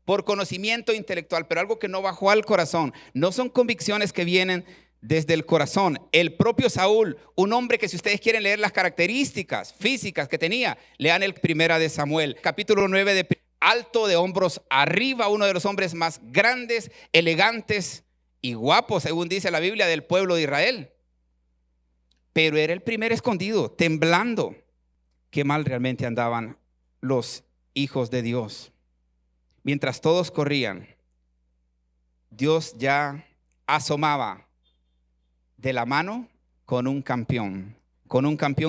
por conocimiento intelectual, pero algo que no bajó al corazón. No son convicciones que vienen desde el corazón. El propio Saúl, un hombre que, si ustedes quieren leer las características físicas que tenía, lean el Primera de Samuel, capítulo 9, de alto, de hombros arriba, uno de los hombres más grandes, elegantes y guapos, según dice la Biblia, del pueblo de Israel. Pero era el primer escondido, temblando. Qué mal realmente andaban los hijos de Dios. Mientras todos corrían, Dios ya asomaba de la mano con un campeón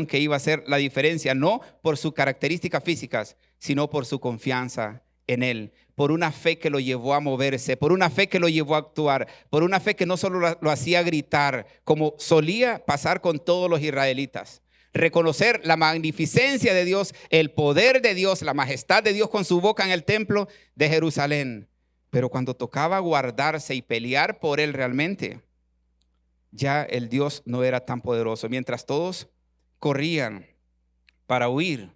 que iba a hacer la diferencia, no por sus características físicas, sino por su confianza en Él, por una fe que lo llevó a moverse, por una fe que lo llevó a actuar, por una fe que no solo lo hacía gritar, como solía pasar con todos los israelitas. Reconocer la magnificencia de Dios, el poder de Dios, la majestad de Dios con su boca en el templo de Jerusalén. Pero cuando tocaba guardarse y pelear por Él realmente, ya el Dios no era tan poderoso. Mientras todos corrían para huir,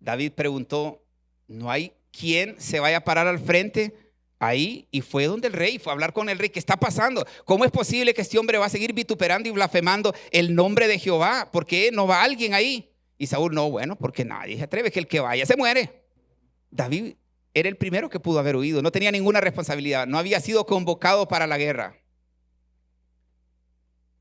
David preguntó: ¿no hay quien se vaya a parar al frente ahí? Y fue donde el rey, fue a hablar con el rey. ¿Qué está pasando? ¿Cómo es posible que este hombre va a seguir vituperando y blasfemando el nombre de Jehová? ¿Por qué no va alguien ahí? Y Saúl, no, bueno, porque nadie se atreve, que el que vaya se muere. David era el primero que pudo haber huido, no tenía ninguna responsabilidad, no había sido convocado para la guerra.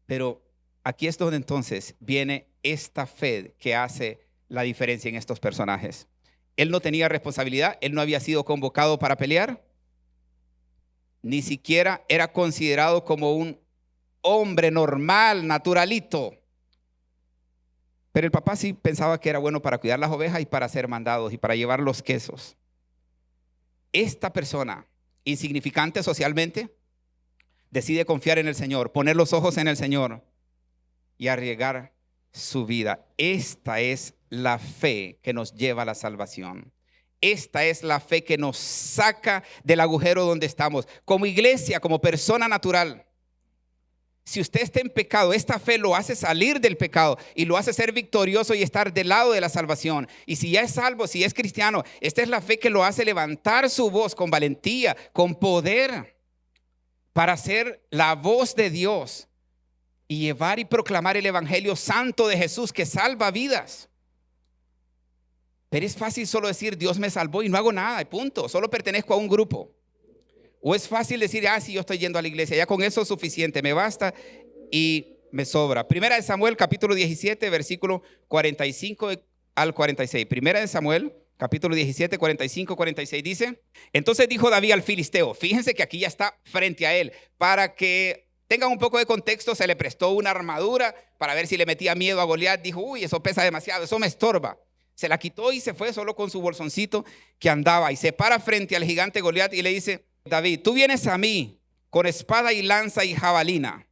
Pero aquí es donde entonces viene esta fe que hace la diferencia en estos personajes. Él no tenía responsabilidad, él no había sido convocado para pelear, ni siquiera era considerado como un hombre normal, naturalito. Pero el papá sí pensaba que era bueno para cuidar las ovejas y para hacer mandados y para llevar los quesos. Esta persona, insignificante socialmente, decide confiar en el Señor, poner los ojos en el Señor y arriesgar su vida. Esta es la fe que nos lleva a la salvación. Esta es la fe que nos saca del agujero donde estamos. Como iglesia, como persona natural. Si usted está en pecado, esta fe lo hace salir del pecado y lo hace ser victorioso y estar del lado de la salvación. Y si ya es salvo, si es cristiano, esta es la fe que lo hace levantar su voz con valentía, con poder, para ser la voz de Dios y llevar y proclamar el evangelio santo de Jesús que salva vidas. Pero es fácil solo decir, Dios me salvó y no hago nada, y punto, solo pertenezco a un grupo. O es fácil decir, sí, yo estoy yendo a la iglesia, ya con eso es suficiente, me basta y me sobra. Primera de Samuel, capítulo 17, versículo 45 al 46. Primera de Samuel, capítulo 17, 45, 46 dice: entonces dijo David al filisteo, fíjense que aquí ya está frente a él, para que tengan un poco de contexto, se le prestó una armadura para ver si le metía miedo a Goliat. Dijo, uy, eso pesa demasiado, eso me estorba. Se la quitó y se fue solo con su bolsoncito que andaba y se para frente al gigante Goliat y le dice: David, tú vienes a mí con espada y lanza y jabalina,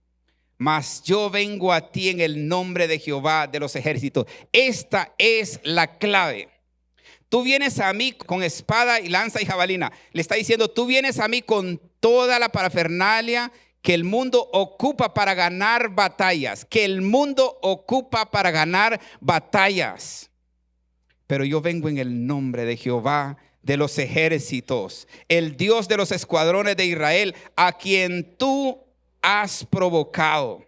mas yo vengo a ti en el nombre de Jehová de los ejércitos. Esta es la clave. Tú vienes a mí con espada y lanza y jabalina. Le está diciendo, tú vienes a mí con toda la parafernalia que el mundo ocupa para ganar batallas. Que el mundo ocupa para ganar batallas. Pero yo vengo en el nombre de Jehová de los ejércitos, el Dios de los escuadrones de Israel, a quien tú has provocado.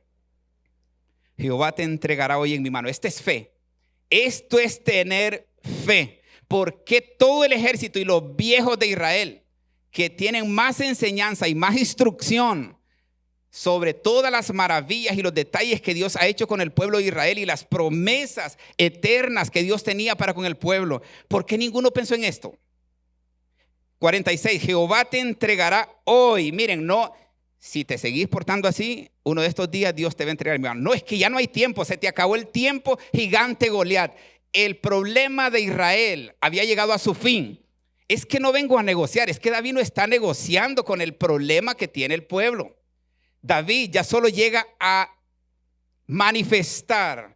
Jehová te entregará hoy en mi mano. Esta es fe. Esto es tener fe. Porque todo el ejército y los viejos de Israel, que tienen más enseñanza y más instrucción sobre todas las maravillas y los detalles que Dios ha hecho con el pueblo de Israel y las promesas eternas que Dios tenía para con el pueblo, ¿por qué ninguno pensó en esto? 46, Jehová te entregará hoy. Miren, no, si te seguís portando así, uno de estos días Dios te va a entregar. No, es que ya no hay tiempo, se te acabó el tiempo, gigante Goliat. El problema de Israel había llegado a su fin. Es que no vengo a negociar, es que David no está negociando con el problema que tiene el pueblo. David ya solo llega a manifestar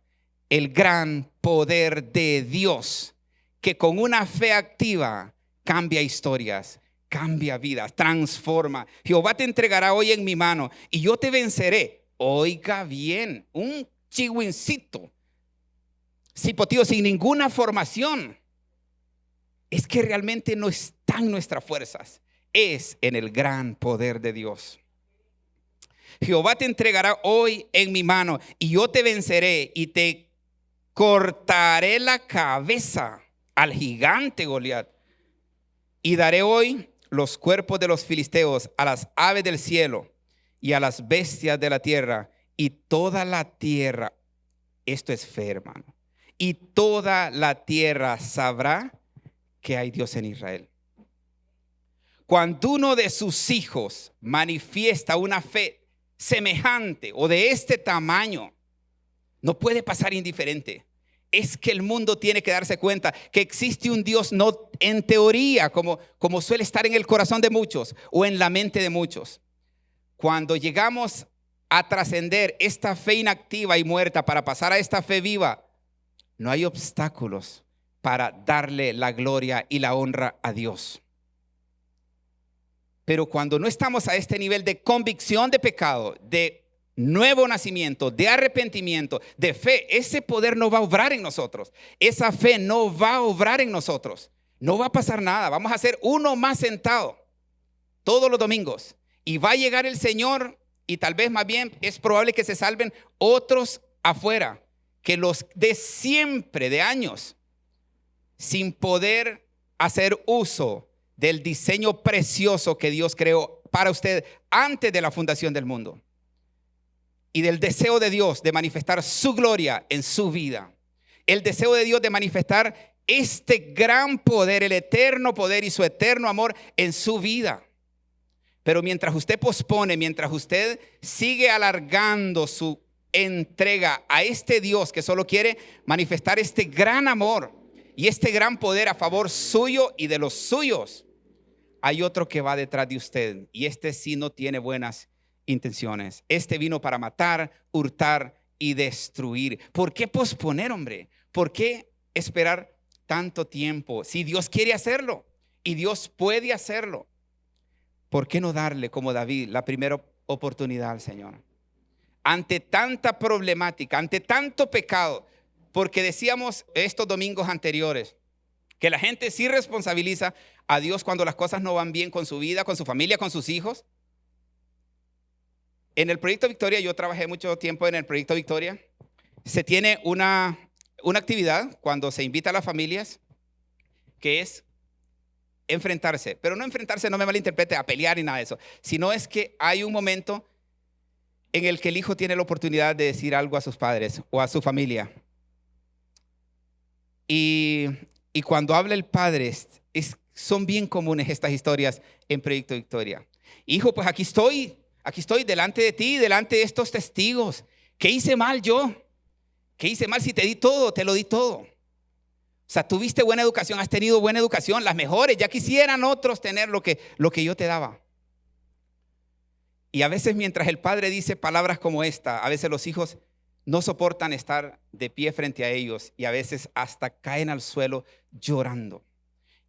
el gran poder de Dios, que con una fe activa cambia historias, cambia vidas, transforma. Jehová te entregará hoy en mi mano y yo te venceré. Oiga bien, un chigüincito, cipotío, sin ninguna formación. Es que realmente no está en nuestras fuerzas, es en el gran poder de Dios. Jehová te entregará hoy en mi mano y yo te venceré y te cortaré la cabeza al gigante Goliat. Y daré hoy los cuerpos de los filisteos a las aves del cielo y a las bestias de la tierra. Y toda la tierra, esto es fe, hermano, y toda la tierra sabrá que hay Dios en Israel. Cuando uno de sus hijos manifiesta una fe semejante o de este tamaño, no puede pasar indiferente. Es que el mundo tiene que darse cuenta que existe un Dios, no en teoría, como suele estar en el corazón de muchos o en la mente de muchos. Cuando llegamos a trascender esta fe inactiva y muerta para pasar a esta fe viva, no hay obstáculos para darle la gloria y la honra a Dios. Pero cuando no estamos a este nivel de convicción de pecado, de nuevo nacimiento, de arrepentimiento, de fe, ese poder no va a obrar en nosotros. Esa fe no va a obrar en nosotros. No va a pasar nada. Vamos a ser uno más sentado todos los domingos. Y va a llegar el Señor y tal vez más bien es probable que se salven otros afuera. que los de siempre, de años, sin poder hacer uso del diseño precioso que Dios creó para usted antes de la fundación del mundo, y del deseo de Dios de manifestar su gloria en su vida, el deseo de Dios de manifestar este gran poder, el eterno poder y su eterno amor en su vida. Pero mientras usted pospone, mientras usted sigue alargando su entrega a este Dios que solo quiere manifestar este gran amor y este gran poder a favor suyo y de los suyos, hay otro que va detrás de usted, y este sí no tiene buenas intenciones. Este vino para matar, hurtar y destruir. ¿Por qué posponer, hombre? ¿Por qué esperar tanto tiempo? Si Dios quiere hacerlo y Dios puede hacerlo, ¿por qué no darle, como David, la primera oportunidad al Señor? Ante tanta problemática, ante tanto pecado, porque decíamos estos domingos anteriores que la gente sí responsabiliza a Dios cuando las cosas no van bien con su vida, con su familia, con sus hijos. En el Proyecto Victoria, yo trabajé mucho tiempo en el Proyecto Victoria. Se tiene una actividad cuando se invita a las familias, que es enfrentarse, pero no enfrentarse, no me malinterprete, a pelear ni nada de eso, sino es que hay un momento en el que el hijo tiene la oportunidad de decir algo a sus padres o a su familia. Y cuando habla el padre, son bien comunes estas historias en Proyecto Victoria. Hijo, pues aquí estoy delante de ti, delante de estos testigos. ¿Qué hice mal yo? ¿Qué hice mal si te di todo? Te lo di todo. O sea, tuviste buena educación, has tenido buena educación, las mejores. Ya quisieran otros tener lo que yo te daba. Y a veces mientras el padre dice palabras como esta, a veces los hijos no soportan estar de pie frente a ellos y a veces hasta caen al suelo llorando.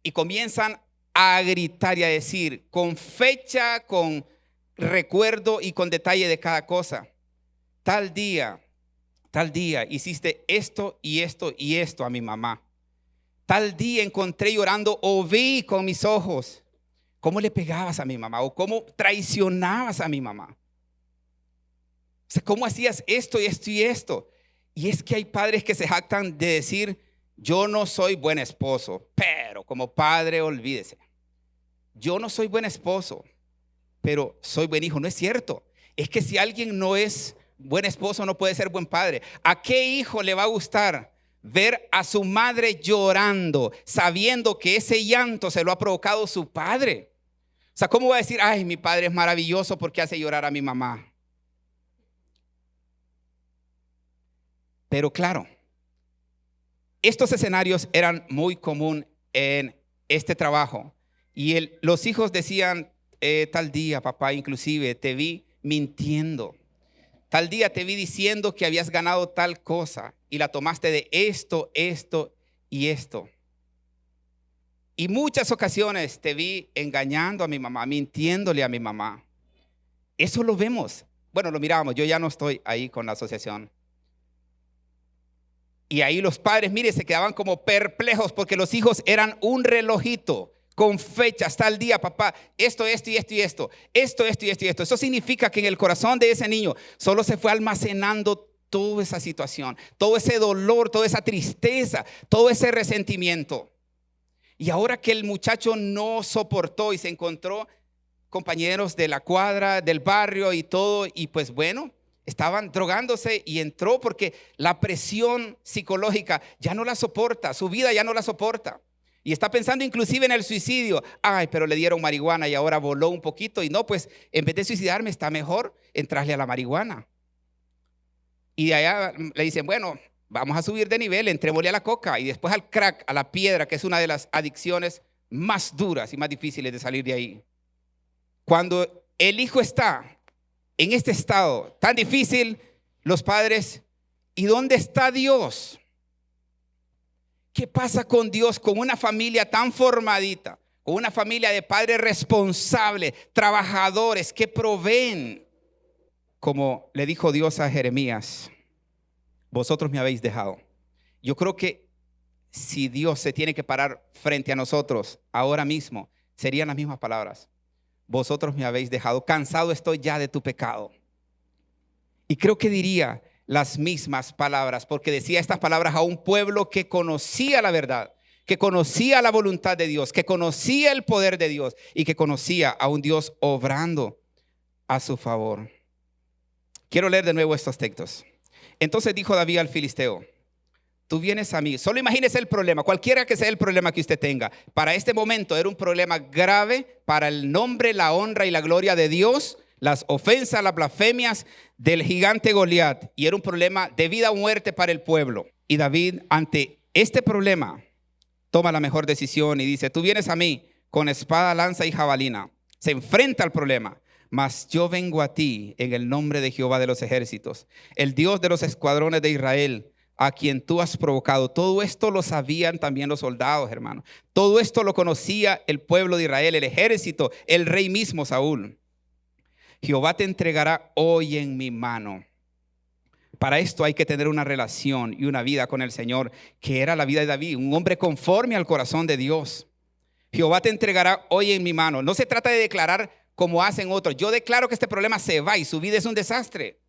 Y comienzan a gritar y a decir con fecha, con recuerdo y con detalle de cada cosa: tal día hiciste esto y esto y esto a mi mamá. Tal día encontré llorando o vi con mis ojos cómo le pegabas a mi mamá o cómo traicionabas a mi mamá. O sea, cómo hacías esto y esto y esto. Y es que hay padres que se jactan de decir: yo no soy buen esposo, pero como padre olvídese. Yo no soy buen esposo, pero soy buen hijo. No es cierto. Es que si alguien no es buen esposo, no puede ser buen padre. ¿A qué hijo le va a gustar ver a su madre llorando, sabiendo que ese llanto se lo ha provocado su padre? O sea, ¿cómo va a decir: ay, mi padre es maravilloso porque hace llorar a mi mamá? Pero claro, estos escenarios eran muy común en este trabajo. Y los hijos decían: tal día, papá, inclusive te vi mintiendo. Tal día te vi diciendo que habías ganado tal cosa y la tomaste de esto, esto y esto. Y muchas ocasiones te vi engañando a mi mamá, mintiéndole a mi mamá. Eso lo vemos. Bueno, lo mirábamos. Yo ya no estoy ahí con la asociación. Y ahí los padres, mire, se quedaban como perplejos porque los hijos eran un relojito con fechas. Tal día, papá, esto y esto y esto. Esto y esto. Eso significa que en el corazón de ese niño solo se fue almacenando toda esa situación, todo ese dolor, toda esa tristeza, todo ese resentimiento. Y ahora que el muchacho no soportó y se encontró compañeros de la cuadra, del barrio y todo, y pues bueno, estaban drogándose y entró porque la presión psicológica ya no la soporta, su vida ya no la soporta. Y está pensando inclusive en el suicidio. Ay, pero le dieron marihuana y ahora voló un poquito. Y no, pues en vez de suicidarme está mejor entrarle a la marihuana. Y de allá le dicen: bueno, vamos a subir de nivel, entrémosle a la coca y después al crack, a la piedra, que es una de las adicciones más duras y más difíciles de salir de ahí. Cuando el hijo está en este estado tan difícil, los padres: ¿y dónde está Dios? ¿Qué pasa con Dios, con una familia tan formadita, con una familia de padres responsables, trabajadores que proveen? Como le dijo Dios a Jeremías: vosotros me habéis dejado. Yo creo que si Dios se tiene que parar frente a nosotros ahora mismo, serían las mismas palabras: vosotros me habéis dejado, cansado estoy ya de tu pecado. Y creo que diría: las mismas palabras, porque decía estas palabras a un pueblo que conocía la verdad, que conocía la voluntad de Dios, que conocía el poder de Dios y que conocía a un Dios obrando a su favor. Quiero leer de nuevo estos textos. Entonces dijo David al filisteo: tú vienes a mí. Solo imagínese el problema, cualquiera que sea el problema que usted tenga. Para este momento era un problema grave para el nombre, la honra y la gloria de Dios, las ofensas, las blasfemias del gigante Goliat. Y era un problema de vida o muerte para el pueblo. Y David, ante este problema, toma la mejor decisión y dice: tú vienes a mí con espada, lanza y jabalina. Se enfrenta al problema. Mas yo vengo a ti en el nombre de Jehová de los ejércitos, el Dios de los escuadrones de Israel, a quien tú has provocado. Todo esto lo sabían también los soldados, hermano. Todo esto lo conocía el pueblo de Israel, el ejército, el rey mismo Saúl. Jehová te entregará hoy en mi mano. Para esto hay que tener una relación y una vida con el Señor, que era la vida de David, un hombre conforme al corazón de Dios. Jehová te entregará hoy en mi mano. No se trata de declarar como hacen otros: yo declaro que este problema se va y su vida es un desastre.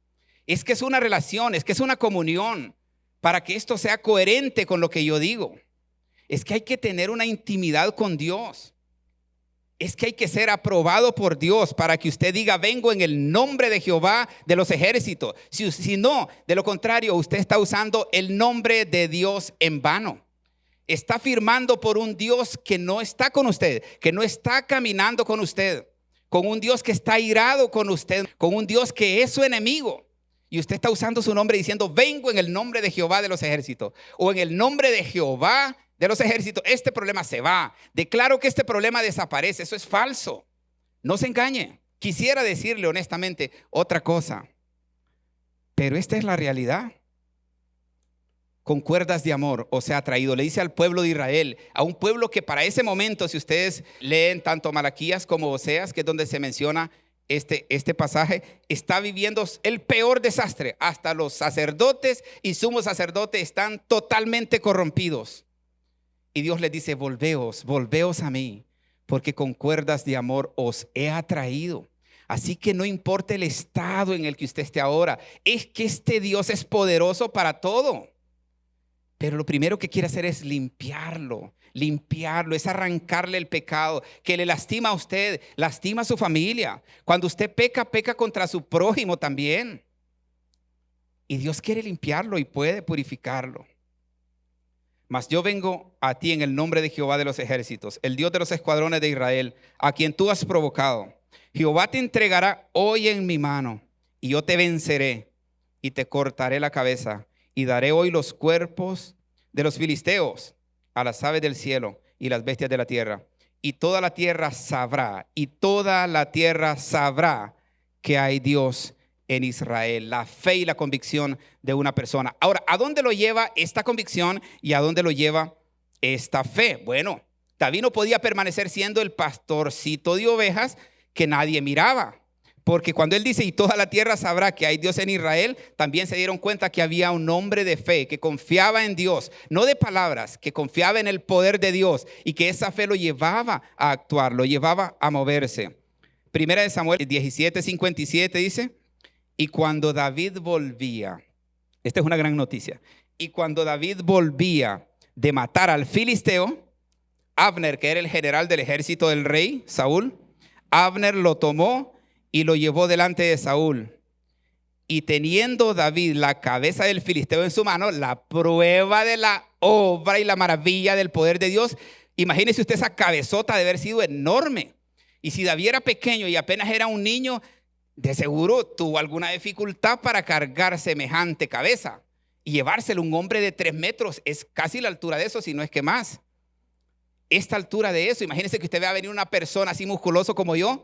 Es que es una relación, es que es una comunión, para que esto sea coherente con lo que yo digo. Es que hay que tener una intimidad con Dios. Es que hay que ser aprobado por Dios para que usted diga: vengo en el nombre de Jehová de los ejércitos. Si no, de lo contrario, usted está usando el nombre de Dios en vano. Está firmando por un Dios que no está con usted, que no está caminando con usted, con un Dios que está irado con usted, con un Dios que es su enemigo. Y usted está usando su nombre diciendo: vengo en el nombre de Jehová de los ejércitos, o en el nombre de Jehová de los ejércitos. Este problema se va. Declaro que este problema desaparece. Eso es falso. No se engañe. Quisiera decirle honestamente otra cosa, pero esta es la realidad. Con cuerdas de amor os he traído. Le dice al pueblo de Israel, a un pueblo que para ese momento, si ustedes leen tanto Malaquías como Oseas, que es donde se menciona este pasaje, está viviendo el peor desastre. Hasta los sacerdotes y sumos sacerdotes están totalmente corrompidos. Y Dios les dice: volveos a mí, porque con cuerdas de amor os he atraído. Así que no importa el estado en el que usted esté ahora, es que este Dios es poderoso para todo. Pero lo primero que quiere hacer es limpiarlo, es arrancarle el pecado que le lastima a usted, lastima a su familia. Cuando usted peca, peca contra su prójimo también. Y Dios quiere limpiarlo y puede purificarlo. Mas yo vengo a ti en el nombre de Jehová de los ejércitos, el Dios de los escuadrones de Israel, a quien tú has provocado. Jehová te entregará hoy en mi mano, y yo te venceré y te cortaré la cabeza. Y daré hoy los cuerpos de los filisteos a las aves del cielo y las bestias de la tierra. Y toda la tierra sabrá que hay Dios en Israel. La fe y la convicción de una persona. Ahora, ¿a dónde lo lleva esta convicción y a dónde lo lleva esta fe? Bueno, David no podía permanecer siendo el pastorcito de ovejas que nadie miraba. Porque cuando él dice: y toda la tierra sabrá que hay Dios en Israel, también se dieron cuenta que había un hombre de fe que confiaba en Dios, no de palabras, que confiaba en el poder de Dios, y que esa fe lo llevaba a actuar, lo llevaba a moverse. Primera de Samuel 17:57 dice: y cuando David volvía, esta es una gran noticia, y cuando David volvía de matar al filisteo, Abner, que era el general del ejército del rey Saúl, Abner lo tomó y lo llevó delante de Saúl. Y teniendo David la cabeza del filisteo en su mano, la prueba de la obra y la maravilla del poder de Dios. Imagínese usted esa cabezota de haber sido enorme. Y si David era pequeño y apenas era un niño, de seguro tuvo alguna dificultad para cargar semejante cabeza. Y llevárselo un hombre de 3 metros, es casi la altura de eso, si no es que más. Esta altura de eso, imagínese que usted vea venir una persona así musculoso como yo,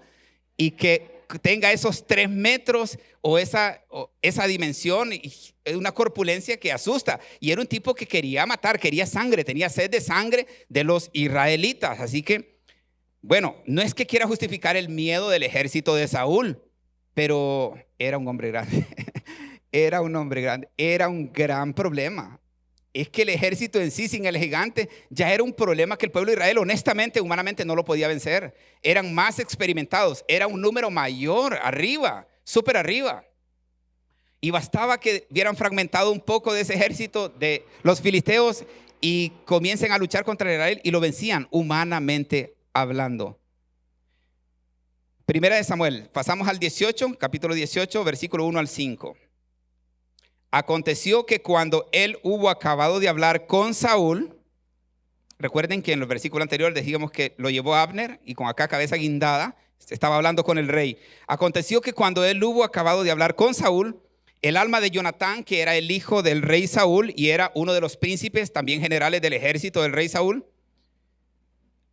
y que tenga esos 3 metros o esa dimensión, y una corpulencia que asusta. Y era un tipo que quería matar, quería sangre, tenía sed de sangre de los israelitas. Así que, bueno, no es que quiera justificar el miedo del ejército de Saúl, pero era un hombre grande. Era un hombre grande, era un gran problema. Es que el ejército en sí, sin el gigante, ya era un problema que el pueblo de Israel, honestamente, humanamente, no lo podía vencer. Eran más experimentados, era un número mayor, arriba, súper arriba. Y bastaba que hubieran fragmentado un poco de ese ejército de los filisteos y comiencen a luchar contra Israel y lo vencían humanamente hablando. Primera de Samuel, pasamos al 18, capítulo 18, versículo 1 al 5. Aconteció que cuando él hubo acabado de hablar con Saúl, recuerden que en el versículo anterior decíamos que lo llevó a Abner y con acá cabeza guindada, estaba hablando con el rey. Aconteció que cuando él hubo acabado de hablar con Saúl, el alma de Jonatán, que era el hijo del rey Saúl y era uno de los príncipes, también generales del ejército del rey Saúl.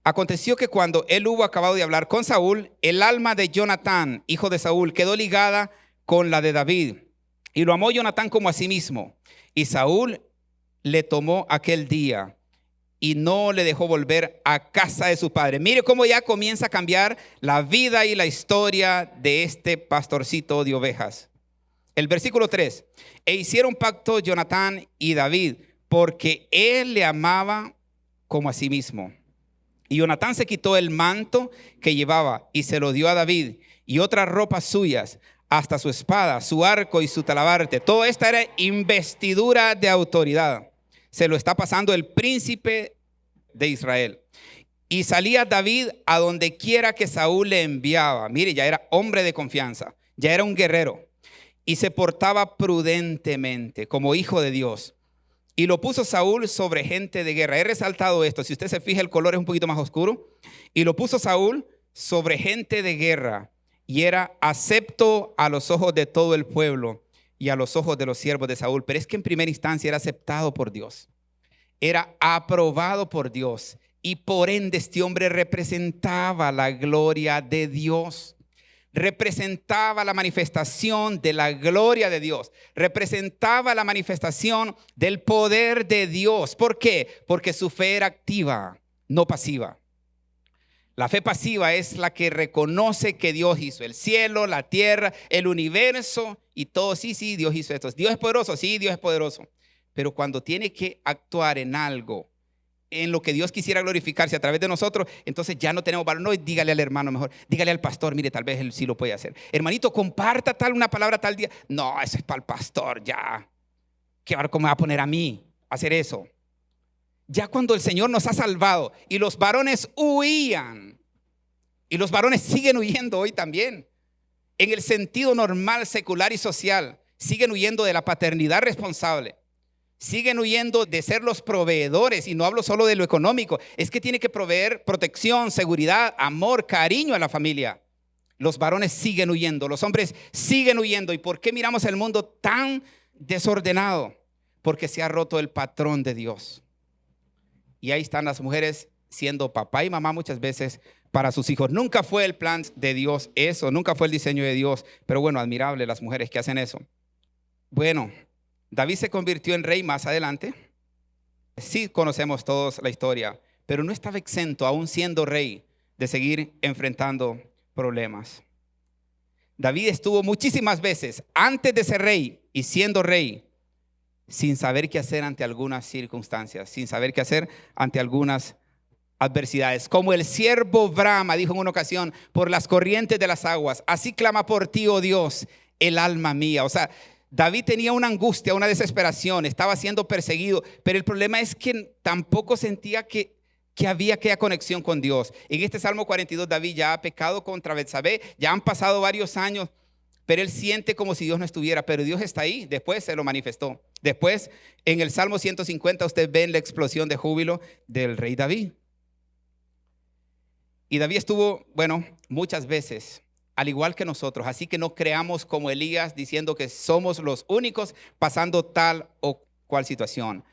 Aconteció que cuando él hubo acabado de hablar con Saúl, el alma de Jonatán, hijo de Saúl, quedó ligada con la de David. Y lo amó Jonatán como a sí mismo. Y Saúl le tomó aquel día y no le dejó volver a casa de su padre. Mire cómo ya comienza a cambiar la vida y la historia de este pastorcito de ovejas. El versículo 3. E hicieron pacto Jonatán y David, porque él le amaba como a sí mismo. Y Jonatán se quitó el manto que llevaba y se lo dio a David y otras ropas suyas, hasta su espada, su arco y su talabarte. Todo esto era investidura de autoridad. Se lo está pasando el príncipe de Israel. Y salía David a donde quiera que Saúl le enviaba. Mire, ya era hombre de confianza, ya era un guerrero. Y se portaba prudentemente como hijo de Dios. Y lo puso Saúl sobre gente de guerra. He resaltado esto. Si usted se fija, el color es un poquito más oscuro. Y lo puso Saúl sobre gente de guerra. Y era acepto a los ojos de todo el pueblo y a los ojos de los siervos de Saúl. Pero es que en primera instancia era aceptado por Dios. Era aprobado por Dios. Y por ende este hombre representaba la gloria de Dios. Representaba la manifestación de la gloria de Dios. Representaba la manifestación del poder de Dios. ¿Por qué? Porque su fe era activa, no pasiva. La fe pasiva es la que reconoce que Dios hizo el cielo, la tierra, el universo y todo. Sí, Dios hizo esto. Dios es poderoso, sí, Dios es poderoso. Pero cuando tiene que actuar en algo, en lo que Dios quisiera glorificarse a través de nosotros, entonces ya no tenemos valor. No, dígale al hermano mejor, dígale al pastor, mire, tal vez él sí lo puede hacer. Hermanito, comparta una palabra tal día. No, eso es para el pastor, ya. ¿Cómo me va a poner a mí a hacer eso? Ya cuando el Señor nos ha salvado y los varones huían, y los varones siguen huyendo hoy también, en el sentido normal, secular y social, siguen huyendo de la paternidad responsable. Siguen huyendo de ser los proveedores, y no hablo solo de lo económico, es que tiene que proveer protección, seguridad, amor, cariño a la familia. Los varones siguen huyendo, los hombres siguen huyendo. ¿Y por qué miramos el mundo tan desordenado? Porque se ha roto el patrón de Dios. Y ahí están las mujeres siendo papá y mamá muchas veces para sus hijos. Nunca fue el plan de Dios eso, nunca fue el diseño de Dios. Pero bueno, admirable las mujeres que hacen eso. Bueno, David se convirtió en rey más adelante. Sí conocemos todos la historia, pero no estaba exento, aún siendo rey, de seguir enfrentando problemas. David estuvo muchísimas veces antes de ser rey y siendo rey sin saber qué hacer ante algunas circunstancias, sin saber qué hacer ante algunas adversidades. Como el siervo brama, dijo en una ocasión, por las corrientes de las aguas, así clama por ti, oh Dios, el alma mía. O sea, David tenía una angustia, una desesperación, estaba siendo perseguido, pero el problema es que tampoco sentía que había aquella conexión con Dios. En este Salmo 42 David ya ha pecado contra Betsabé, ya han pasado varios años, pero él siente como si Dios no estuviera, pero Dios está ahí. Después se lo manifestó. Después en el Salmo 150 usted ve la explosión de júbilo del rey David. Y David estuvo, muchas veces al igual que nosotros, así que no creamos como Elías diciendo que somos los únicos pasando tal o cual situación.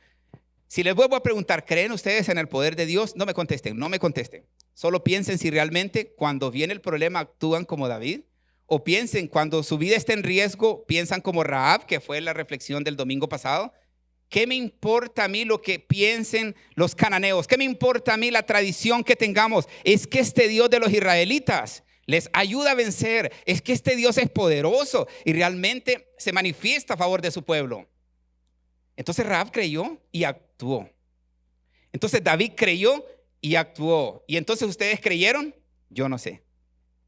Si les vuelvo a preguntar, ¿creen ustedes en el poder de Dios? No me contesten. Solo piensen si realmente cuando viene el problema actúan como David, o piensen cuando su vida está en riesgo, piensan como Rahab, que fue la reflexión del domingo pasado. ¿Qué me importa a mí lo que piensen los cananeos? ¿Qué me importa a mí la tradición que tengamos? Es que este Dios de los israelitas les ayuda a vencer. Es que este Dios es poderoso y realmente se manifiesta a favor de su pueblo. Entonces Rahab creyó y actuó. Entonces David creyó y actuó. ¿Y entonces ustedes creyeron? Yo no sé.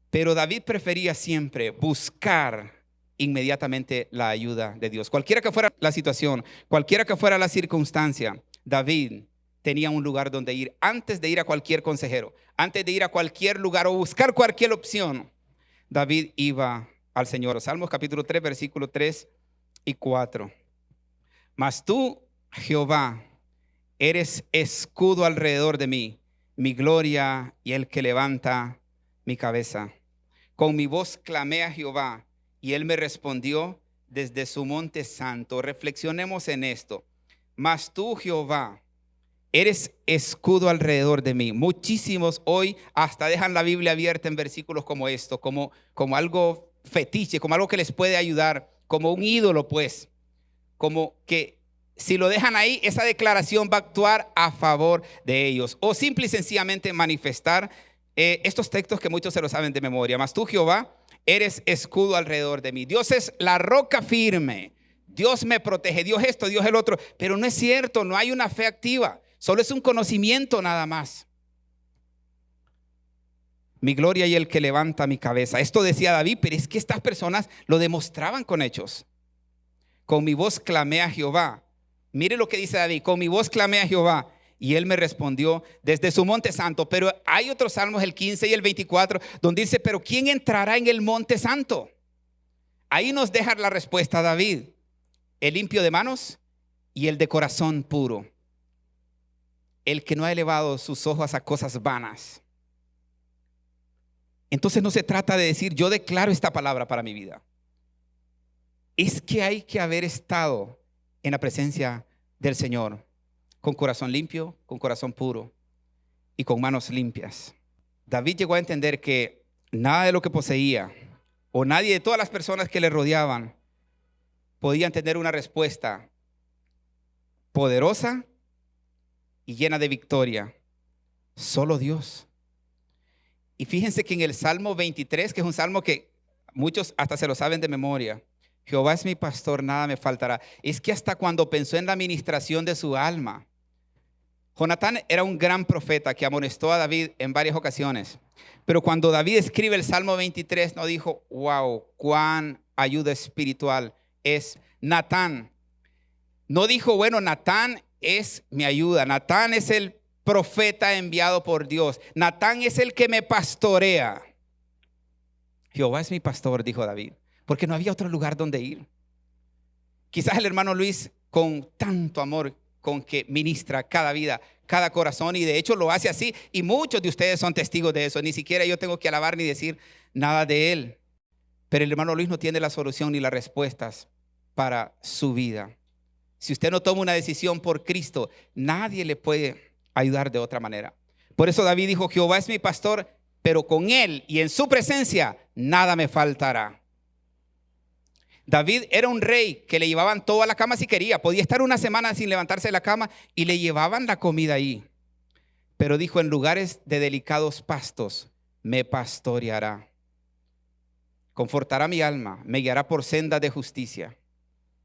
Pero David prefería siempre buscar inmediatamente la ayuda de Dios. Cualquiera que fuera la situación, cualquiera que fuera la circunstancia, David tenía un lugar donde ir antes de ir a cualquier consejero, antes de ir a cualquier lugar o buscar cualquier opción. David iba al Señor. Salmos capítulo 3, versículos 3 y 4. Mas tú, Jehová, eres escudo alrededor de mí, mi gloria y el que levanta mi cabeza. Con mi voz clamé a Jehová y él me respondió desde su monte santo. Reflexionemos en esto. Mas tú, Jehová, eres escudo alrededor de mí. Muchísimos hoy hasta dejan la Biblia abierta en versículos como esto, como algo fetiche, como algo que les puede ayudar, como un ídolo, pues, como que si lo dejan ahí, esa declaración va a actuar a favor de ellos, o simple y sencillamente manifestar estos textos que muchos se lo saben de memoria. Mas tú, Jehová, eres escudo alrededor de mí. Dios es la roca firme. Dios me protege, Dios esto, Dios el otro. Pero no es cierto, no hay una fe activa. Solo es un conocimiento nada más. Mi gloria y el que levanta mi cabeza. Esto decía David, pero es que estas personas lo demostraban con hechos. Con mi voz clamé a Jehová. Mire lo que dice David. Con mi voz clamé a Jehová y él me respondió desde su monte santo. Pero hay otros salmos, el 15 y el 24, donde dice, pero ¿quién entrará en el monte santo? Ahí nos deja la respuesta David. El limpio de manos y el de corazón puro. El que no ha elevado sus ojos a cosas vanas. Entonces no se trata de decir, yo declaro esta palabra para mi vida. Es que hay que haber estado en la presencia del Señor, con corazón limpio, con corazón puro y con manos limpias. David llegó a entender que nada de lo que poseía o nadie de todas las personas que le rodeaban podían tener una respuesta poderosa y llena de victoria. Solo Dios. Y fíjense que en el Salmo 23, que es un salmo que muchos hasta se lo saben de memoria, Jehová es mi pastor, nada me faltará. Es que hasta cuando pensó en la administración de su alma, Jonatán era un gran profeta que amonestó a David en varias ocasiones. Pero cuando David escribe el Salmo 23, no dijo, wow, cuán ayuda espiritual es Natán. No dijo, bueno, Natán es mi ayuda. Natán es el profeta enviado por Dios. Natán es el que me pastorea. Jehová es mi pastor, dijo David, porque no había otro lugar donde ir. Quizás el hermano Luis, con tanto amor con que ministra cada vida, cada corazón, y de hecho lo hace así, y muchos de ustedes son testigos de eso. Ni siquiera yo tengo que alabar ni decir nada de él. Pero el hermano Luis no tiene la solución ni las respuestas para su vida. Si usted no toma una decisión por Cristo, nadie le puede ayudar de otra manera. Por eso David dijo, Jehová es mi pastor, pero con él y en su presencia nada me faltará. David era un rey que le llevaban todo a la cama si quería. Podía estar una semana sin levantarse de la cama y le llevaban la comida ahí. Pero dijo, en lugares de delicados pastos me pastoreará. Confortará mi alma, me guiará por sendas de justicia.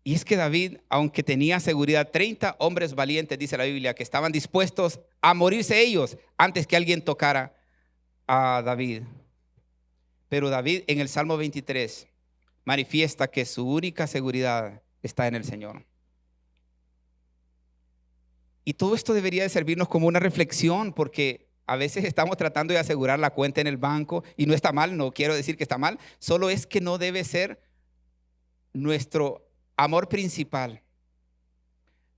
Y es que David, aunque tenía seguridad, 30 hombres valientes, dice la Biblia, que estaban dispuestos a morirse ellos antes que alguien tocara a David. Pero David en el Salmo 23 manifiesta que su única seguridad está en el Señor. Y todo esto debería de servirnos como una reflexión, porque a veces estamos tratando de asegurar la cuenta en el banco, y no está mal, no quiero decir que está mal, solo es que no debe ser nuestro amor principal.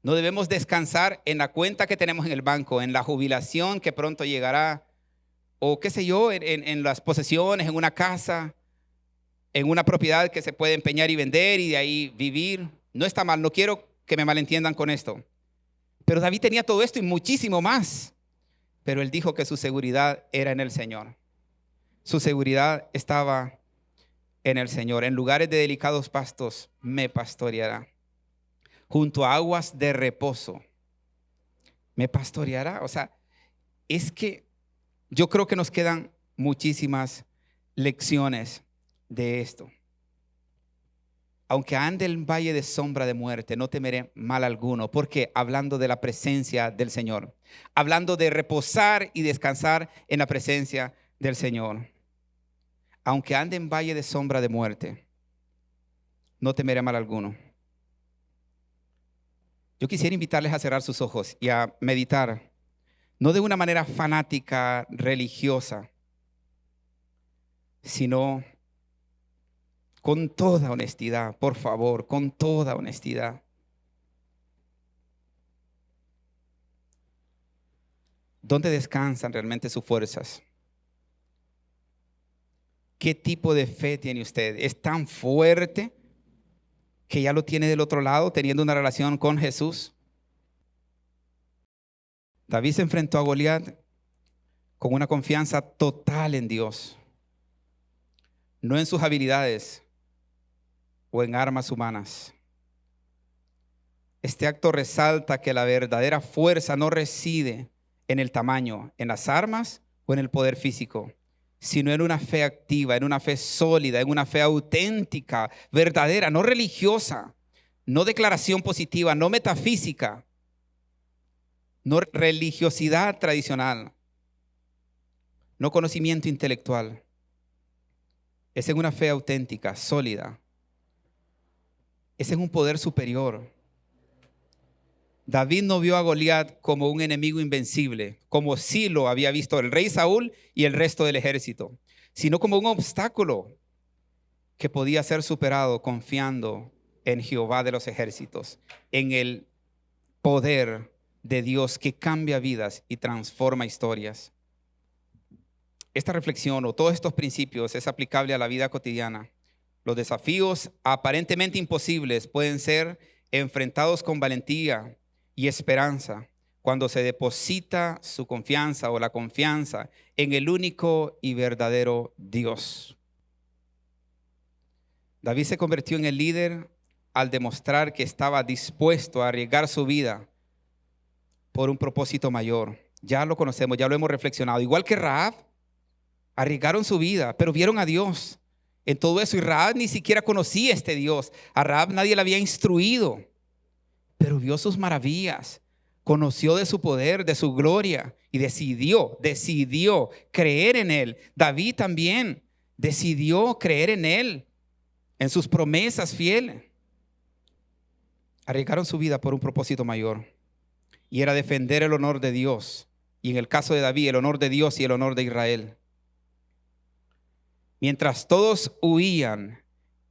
No debemos descansar en la cuenta que tenemos en el banco, en la jubilación que pronto llegará, o qué sé yo, en las posesiones, en una casa, en una propiedad que se puede empeñar y vender y de ahí vivir. No está mal, no quiero que me malentiendan con esto. Pero David tenía todo esto y muchísimo más. Pero él dijo que su seguridad era en el Señor. Su seguridad estaba en el Señor. En lugares de delicados pastos me pastoreará. Junto a aguas de reposo me pastoreará. O sea, es que yo creo que nos quedan muchísimas lecciones de esto. Aunque ande en valle de sombra de muerte, no temeré mal alguno, porque hablando de la presencia del Señor, hablando de reposar y descansar en la presencia del Señor. Aunque ande en valle de sombra de muerte, no temeré mal alguno. Yo quisiera invitarles a cerrar sus ojos y a meditar, no de una manera fanática, religiosa, sino con toda honestidad, por favor, con toda honestidad. ¿Dónde descansan realmente sus fuerzas? ¿Qué tipo de fe tiene usted? ¿Es tan fuerte que ya lo tiene del otro lado, teniendo una relación con Jesús? David se enfrentó a Goliat con una confianza total en Dios, no en sus habilidades o en armas humanas. Este acto resalta que la verdadera fuerza no reside en el tamaño, en las armas o en el poder físico, sino en una fe activa, en una fe sólida, en una fe auténtica, verdadera, no religiosa, no declaración positiva, no metafísica, no religiosidad tradicional, no conocimiento intelectual. Es en una fe auténtica, sólida. Es en un poder superior. David no vio a Goliat como un enemigo invencible, como sí lo había visto el rey Saúl y el resto del ejército, sino como un obstáculo que podía ser superado confiando en Jehová de los ejércitos, en el poder de Dios que cambia vidas y transforma historias. Esta reflexión o todos estos principios es aplicable a la vida cotidiana. Los desafíos aparentemente imposibles pueden ser enfrentados con valentía y esperanza cuando se deposita su confianza o la confianza en el único y verdadero Dios. David se convirtió en el líder al demostrar que estaba dispuesto a arriesgar su vida por un propósito mayor. Ya lo conocemos, ya lo hemos reflexionado. Igual que Rahab, arriesgaron su vida, pero vieron a Dios en todo eso. Y Rahab ni siquiera conocía a este Dios. A Rahab nadie le había instruido, pero vio sus maravillas, conoció de su poder, de su gloria y decidió creer en Él. David también decidió creer en Él, en sus promesas fieles. Arriesgaron su vida por un propósito mayor y era defender el honor de Dios. Y en el caso de David, el honor de Dios y el honor de Israel. Mientras todos huían,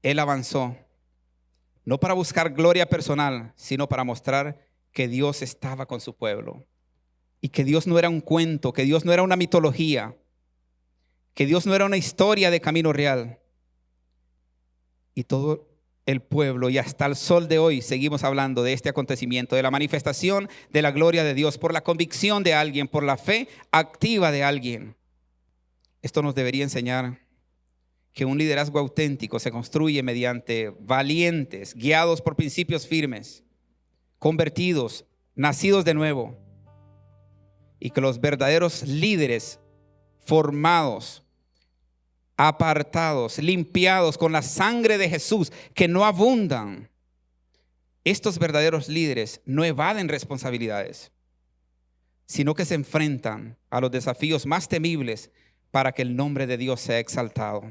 él avanzó, no para buscar gloria personal, sino para mostrar que Dios estaba con su pueblo y que Dios no era un cuento, que Dios no era una mitología, que Dios no era una historia de camino real. Y todo el pueblo y hasta el sol de hoy seguimos hablando de este acontecimiento, de la manifestación de la gloria de Dios por la convicción de alguien, por la fe activa de alguien. Esto nos debería enseñar que un liderazgo auténtico se construye mediante valientes, guiados por principios firmes, convertidos, nacidos de nuevo, y que los verdaderos líderes formados, apartados, limpiados con la sangre de Jesús, que no abundan, estos verdaderos líderes no evaden responsabilidades, sino que se enfrentan a los desafíos más temibles para que el nombre de Dios sea exaltado.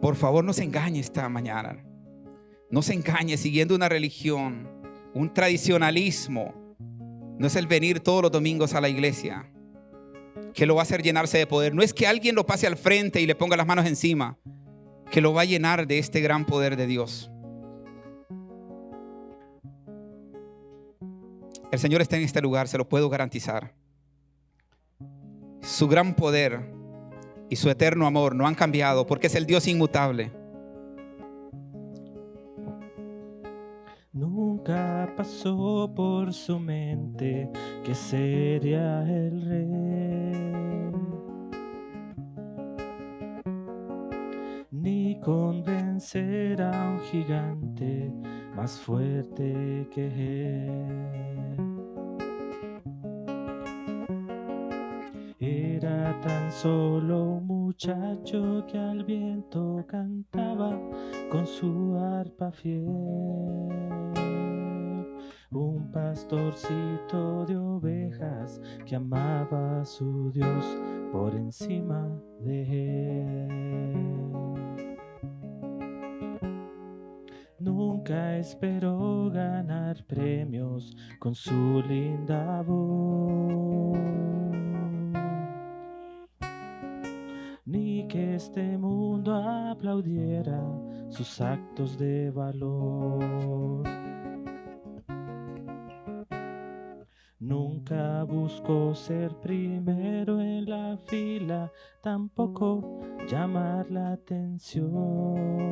Por favor, no se engañe esta mañana. No se engañe siguiendo una religión, un tradicionalismo. No es el venir todos los domingos a la iglesia que lo va a hacer llenarse de poder. No es que alguien lo pase al frente y le ponga las manos encima que lo va a llenar de este gran poder de Dios. El Señor está en este lugar, se lo puedo garantizar. Su gran poder y su eterno amor no han cambiado porque es el Dios inmutable. Nunca pasó por su mente que sería el rey, ni convencer a un gigante más fuerte que él. Era tan solo un muchacho que al viento cantaba con su arpa fiel, un pastorcito de ovejas que amaba a su Dios por encima de él. Nunca esperó ganar premios con su linda voz, ni que este mundo aplaudiera sus actos de valor. Nunca buscó ser primero en la fila, tampoco llamar la atención.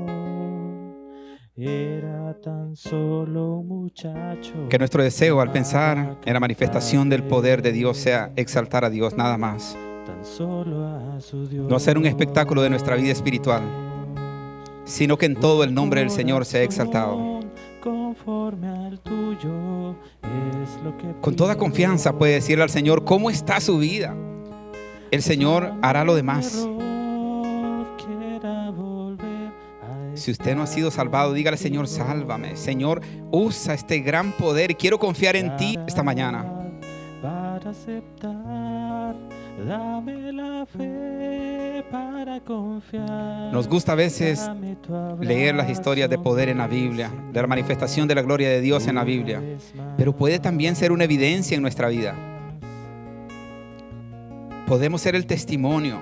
Era tan solo un muchacho. Que nuestro deseo al pensar en la manifestación del poder de Dios sea exaltar a Dios, nada más. Tan solo a su Dios. No hacer un espectáculo de nuestra vida espiritual, sino que en todo el nombre del Señor sea exaltado. Conforme al tuyo, es lo que Con toda confianza puede decirle al Señor cómo está su vida. El Señor hará lo demás. Si usted no ha sido salvado, dígale: Señor, sálvame. Señor, usa este gran poder. Quiero confiar en ti esta mañana. Para aceptar, dame la fe para confiar. Nos gusta a veces leer las historias de poder en la Biblia, de la manifestación de la gloria de Dios en la Biblia, pero puede también ser una evidencia en nuestra vida. Podemos ser el testimonio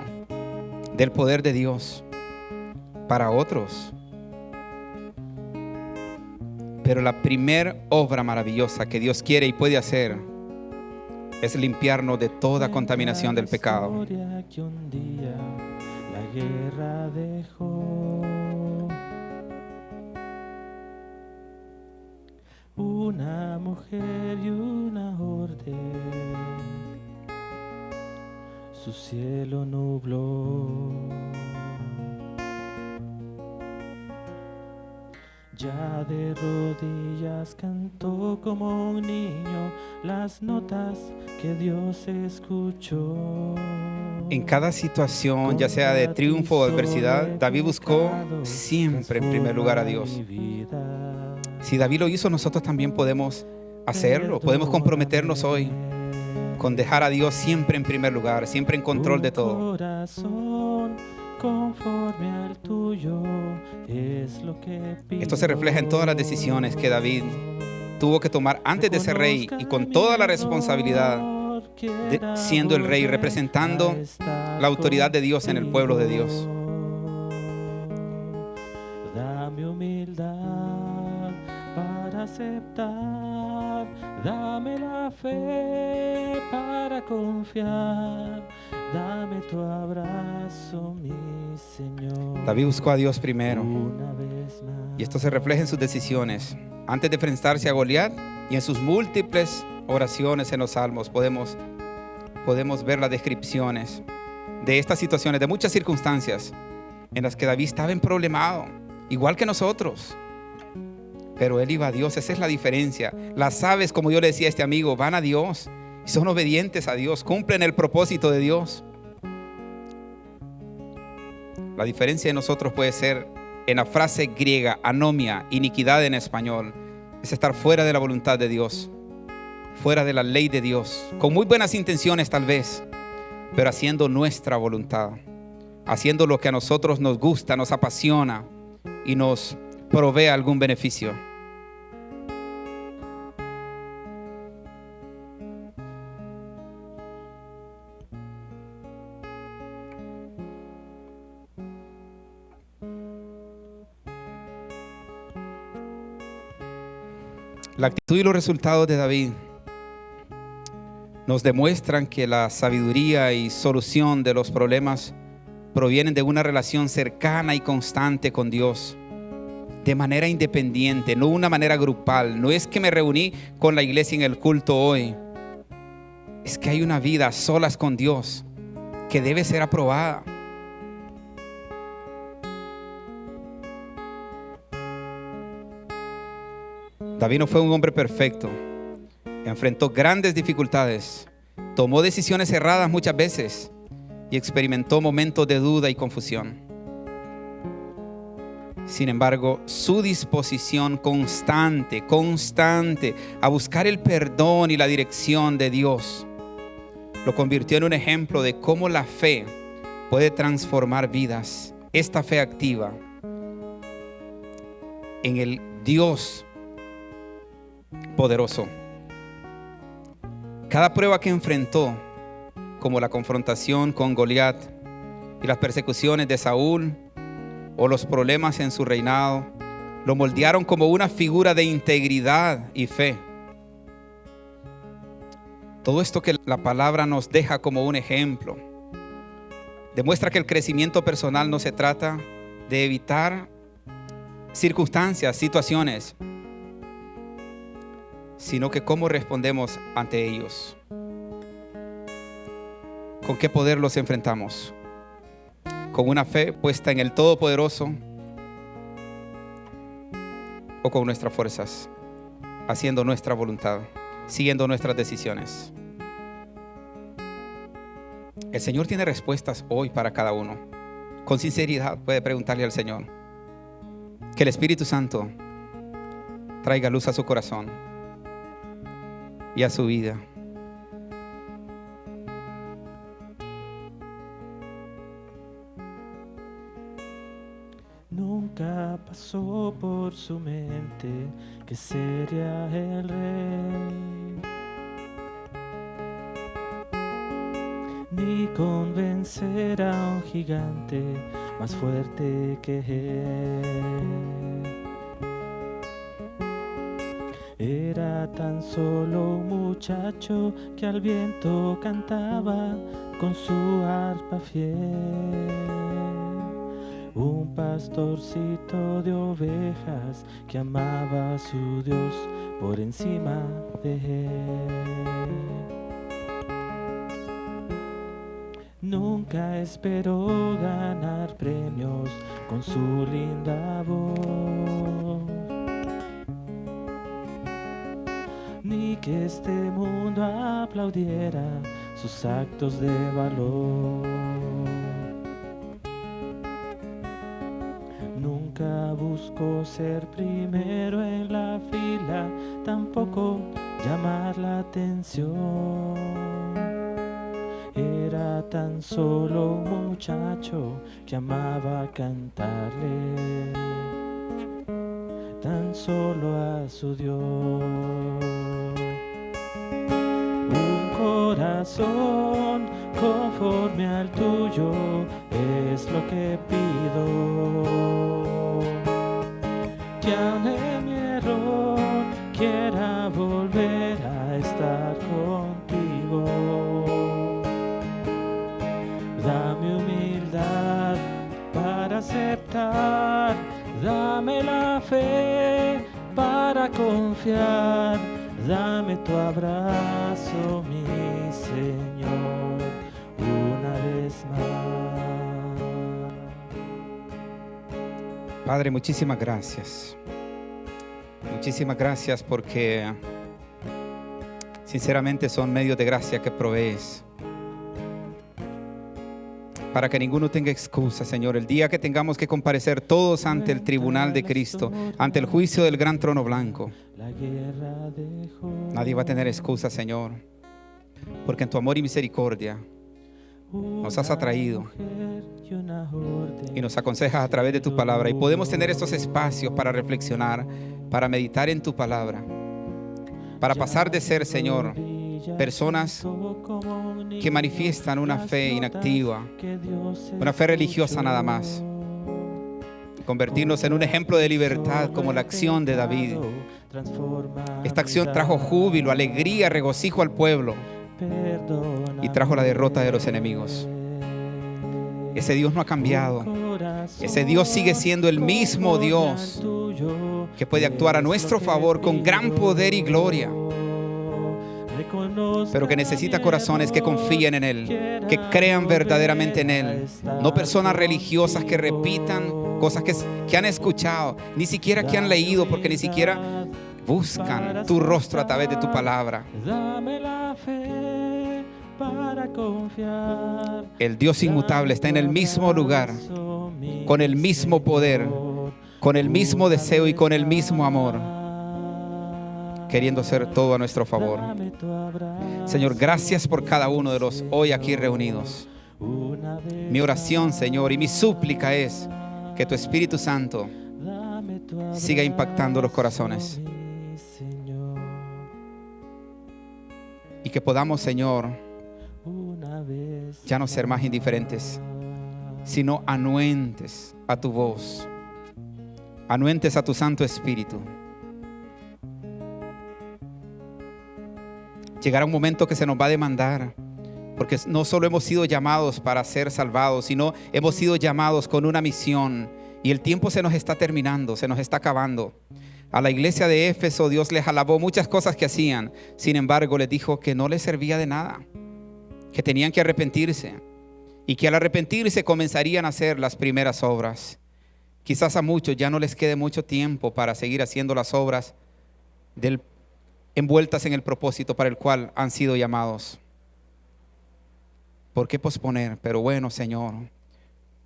del poder de Dios para otros. Pero la primera obra maravillosa que Dios quiere y puede hacer es limpiarnos de toda contaminación del pecado. Que un día la guerra dejó. Una mujer y una orden, su cielo nubló. Ya de rodillas cantó como un niño las notas que Dios escuchó. En cada situación, ya sea de triunfo o adversidad, David buscó siempre en primer lugar a Dios. Si David lo hizo, nosotros también podemos hacerlo. Podemos comprometernos hoy con dejar a Dios siempre en primer lugar, siempre en control de todo. Conforme al tuyo, es lo que pido. Esto se refleja en todas las decisiones que David tuvo que tomar antes de ser rey, y con toda la responsabilidad de siendo el rey, representando la autoridad de Dios en el pueblo de Dios. Dame humildad para aceptar, dame la fe para confiar. Dame tu abrazo, mi Señor. David buscó a Dios primero, y esto se refleja en sus decisiones. Antes de enfrentarse a Goliat y en sus múltiples oraciones en los salmos, podemos ver las descripciones de estas situaciones, de muchas circunstancias en las que David estaba emproblemado, igual que nosotros. Pero él iba a Dios. Esa es la diferencia. Las aves, como yo le decía a este amigo, van a Dios. Son obedientes a Dios, cumplen el propósito de Dios. La diferencia de nosotros puede ser en la frase griega, anomia, iniquidad en español, es estar fuera de la voluntad de Dios, fuera de la ley de Dios, con muy buenas intenciones tal vez, pero haciendo nuestra voluntad, haciendo lo que a nosotros nos gusta, nos apasiona y nos provee algún beneficio. La actitud y los resultados de David nos demuestran que la sabiduría y solución de los problemas provienen de una relación cercana y constante con Dios, de manera independiente, no una manera grupal. No es que me reuní con la iglesia en el culto hoy, es que hay una vida a solas con Dios que debe ser aprobada. David no fue un hombre perfecto, enfrentó grandes dificultades, tomó decisiones erradas muchas veces y experimentó momentos de duda y confusión. Sin embargo, su disposición constante a buscar el perdón y la dirección de Dios lo convirtió en un ejemplo de cómo la fe puede transformar vidas. Esta fe activa en el Dios poderoso. Cada prueba que enfrentó, como la confrontación con Goliat y las persecuciones de Saúl o los problemas en su reinado, lo moldearon como una figura de integridad y fe. Todo esto que la palabra nos deja como un ejemplo demuestra que el crecimiento personal no se trata de evitar circunstancias, situaciones, sino que cómo respondemos ante ellos. ¿Con qué poder los enfrentamos? ¿Con una fe puesta en el Todopoderoso o con nuestras fuerzas, haciendo nuestra voluntad, siguiendo nuestras decisiones? El Señor tiene respuestas hoy para cada uno. Con sinceridad puede preguntarle al Señor. Que el Espíritu Santo traiga luz a su corazón y a su vida. Nunca pasó por su mente que sería el rey, ni convencer a un gigante más fuerte que él. Era tan solo un muchacho que al viento cantaba con su arpa fiel, un pastorcito de ovejas que amaba a su Dios por encima de él. Nunca esperó ganar premios con su linda voz, ni que este mundo aplaudiera sus actos de valor. Nunca buscó ser primero en la fila, tampoco llamar la atención. Era tan solo un muchacho que amaba cantarle tan solo a su Dios. Un corazón conforme al tuyo es lo que pido, que aun en mi error quiera volver a estar contigo. Dame humildad para aceptar, dame la fe para confiar, dame tu abrazo, mi Señor, una vez más. Padre, muchísimas gracias. Muchísimas gracias porque sinceramente son medios de gracia que provees para que ninguno tenga excusa, Señor. El día que tengamos que comparecer todos ante el tribunal de Cristo, ante el juicio del gran trono blanco, nadie va a tener excusa, Señor, porque en tu amor y misericordia nos has atraído y nos aconsejas a través de tu palabra, y podemos tener estos espacios para reflexionar, para meditar en tu palabra, para pasar de ser, Señor, personas que manifiestan una fe inactiva, una fe religiosa nada más, convertirnos en un ejemplo de libertad como la acción de David. Esta acción trajo júbilo, alegría, regocijo al pueblo y trajo la derrota de los enemigos. Ese Dios no ha cambiado. Ese Dios sigue siendo el mismo Dios que puede actuar a nuestro favor con gran poder y gloria, pero que necesita corazones que confíen en Él, que crean verdaderamente en Él, no personas religiosas que repitan cosas que han escuchado, ni siquiera que han leído, porque ni siquiera buscan tu rostro a través de tu palabra. El Dios inmutable está en el mismo lugar, con el mismo poder, con el mismo deseo y con el mismo amor, queriendo hacer todo a nuestro favor. Señor, gracias por cada uno de los hoy aquí reunidos. Mi oración, Señor, y mi súplica es que tu Espíritu Santo siga impactando los corazones. Mi Señor, Y que podamos, Señor, una vez ya no ser más indiferentes, sino anuentes a tu voz, anuentes a tu Santo Espíritu. Llegará un momento que se nos va a demandar, porque no solo hemos sido llamados para ser salvados, sino hemos sido llamados con una misión, y el tiempo se nos está terminando, se nos está acabando. A la iglesia de Éfeso Dios les alabó muchas cosas que hacían, sin embargo les dijo que no les servía de nada, que tenían que arrepentirse, y que al arrepentirse comenzarían a hacer las primeras obras. Quizás a muchos ya no les quede mucho tiempo para seguir haciendo las obras envueltas en el propósito para el cual han sido llamados. ¿Por qué posponer? Pero bueno, Señor,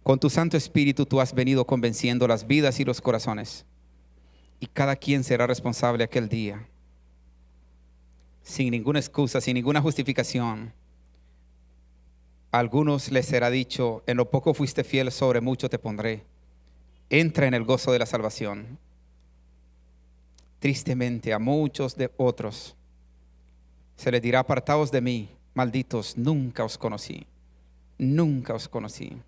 con tu Santo Espíritu tú has venido convenciendo las vidas y los corazones, y cada quien será responsable aquel día, sin ninguna excusa, sin ninguna justificación. A algunos les será dicho: en lo poco fuiste fiel, sobre mucho te pondré. Entra en el gozo de la salvación. Tristemente a muchos de otros se les dirá: apartaos de mí, malditos, nunca os conocí, nunca os conocí,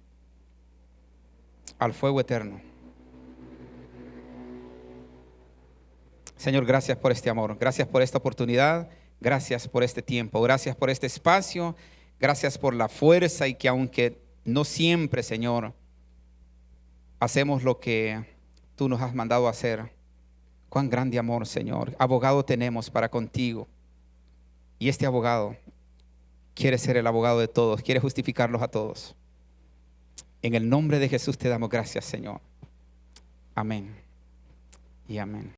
al fuego eterno. Señor, gracias por este amor, gracias por esta oportunidad, gracias por este tiempo, gracias por este espacio, gracias por la fuerza, y que aunque no siempre, Señor, hacemos lo que tú nos has mandado a hacer, cuán grande amor, Señor. Abogado tenemos para contigo, y este abogado quiere ser el abogado de todos, quiere justificarlos a todos. En el nombre de Jesús te damos gracias, Señor. Amén y amén.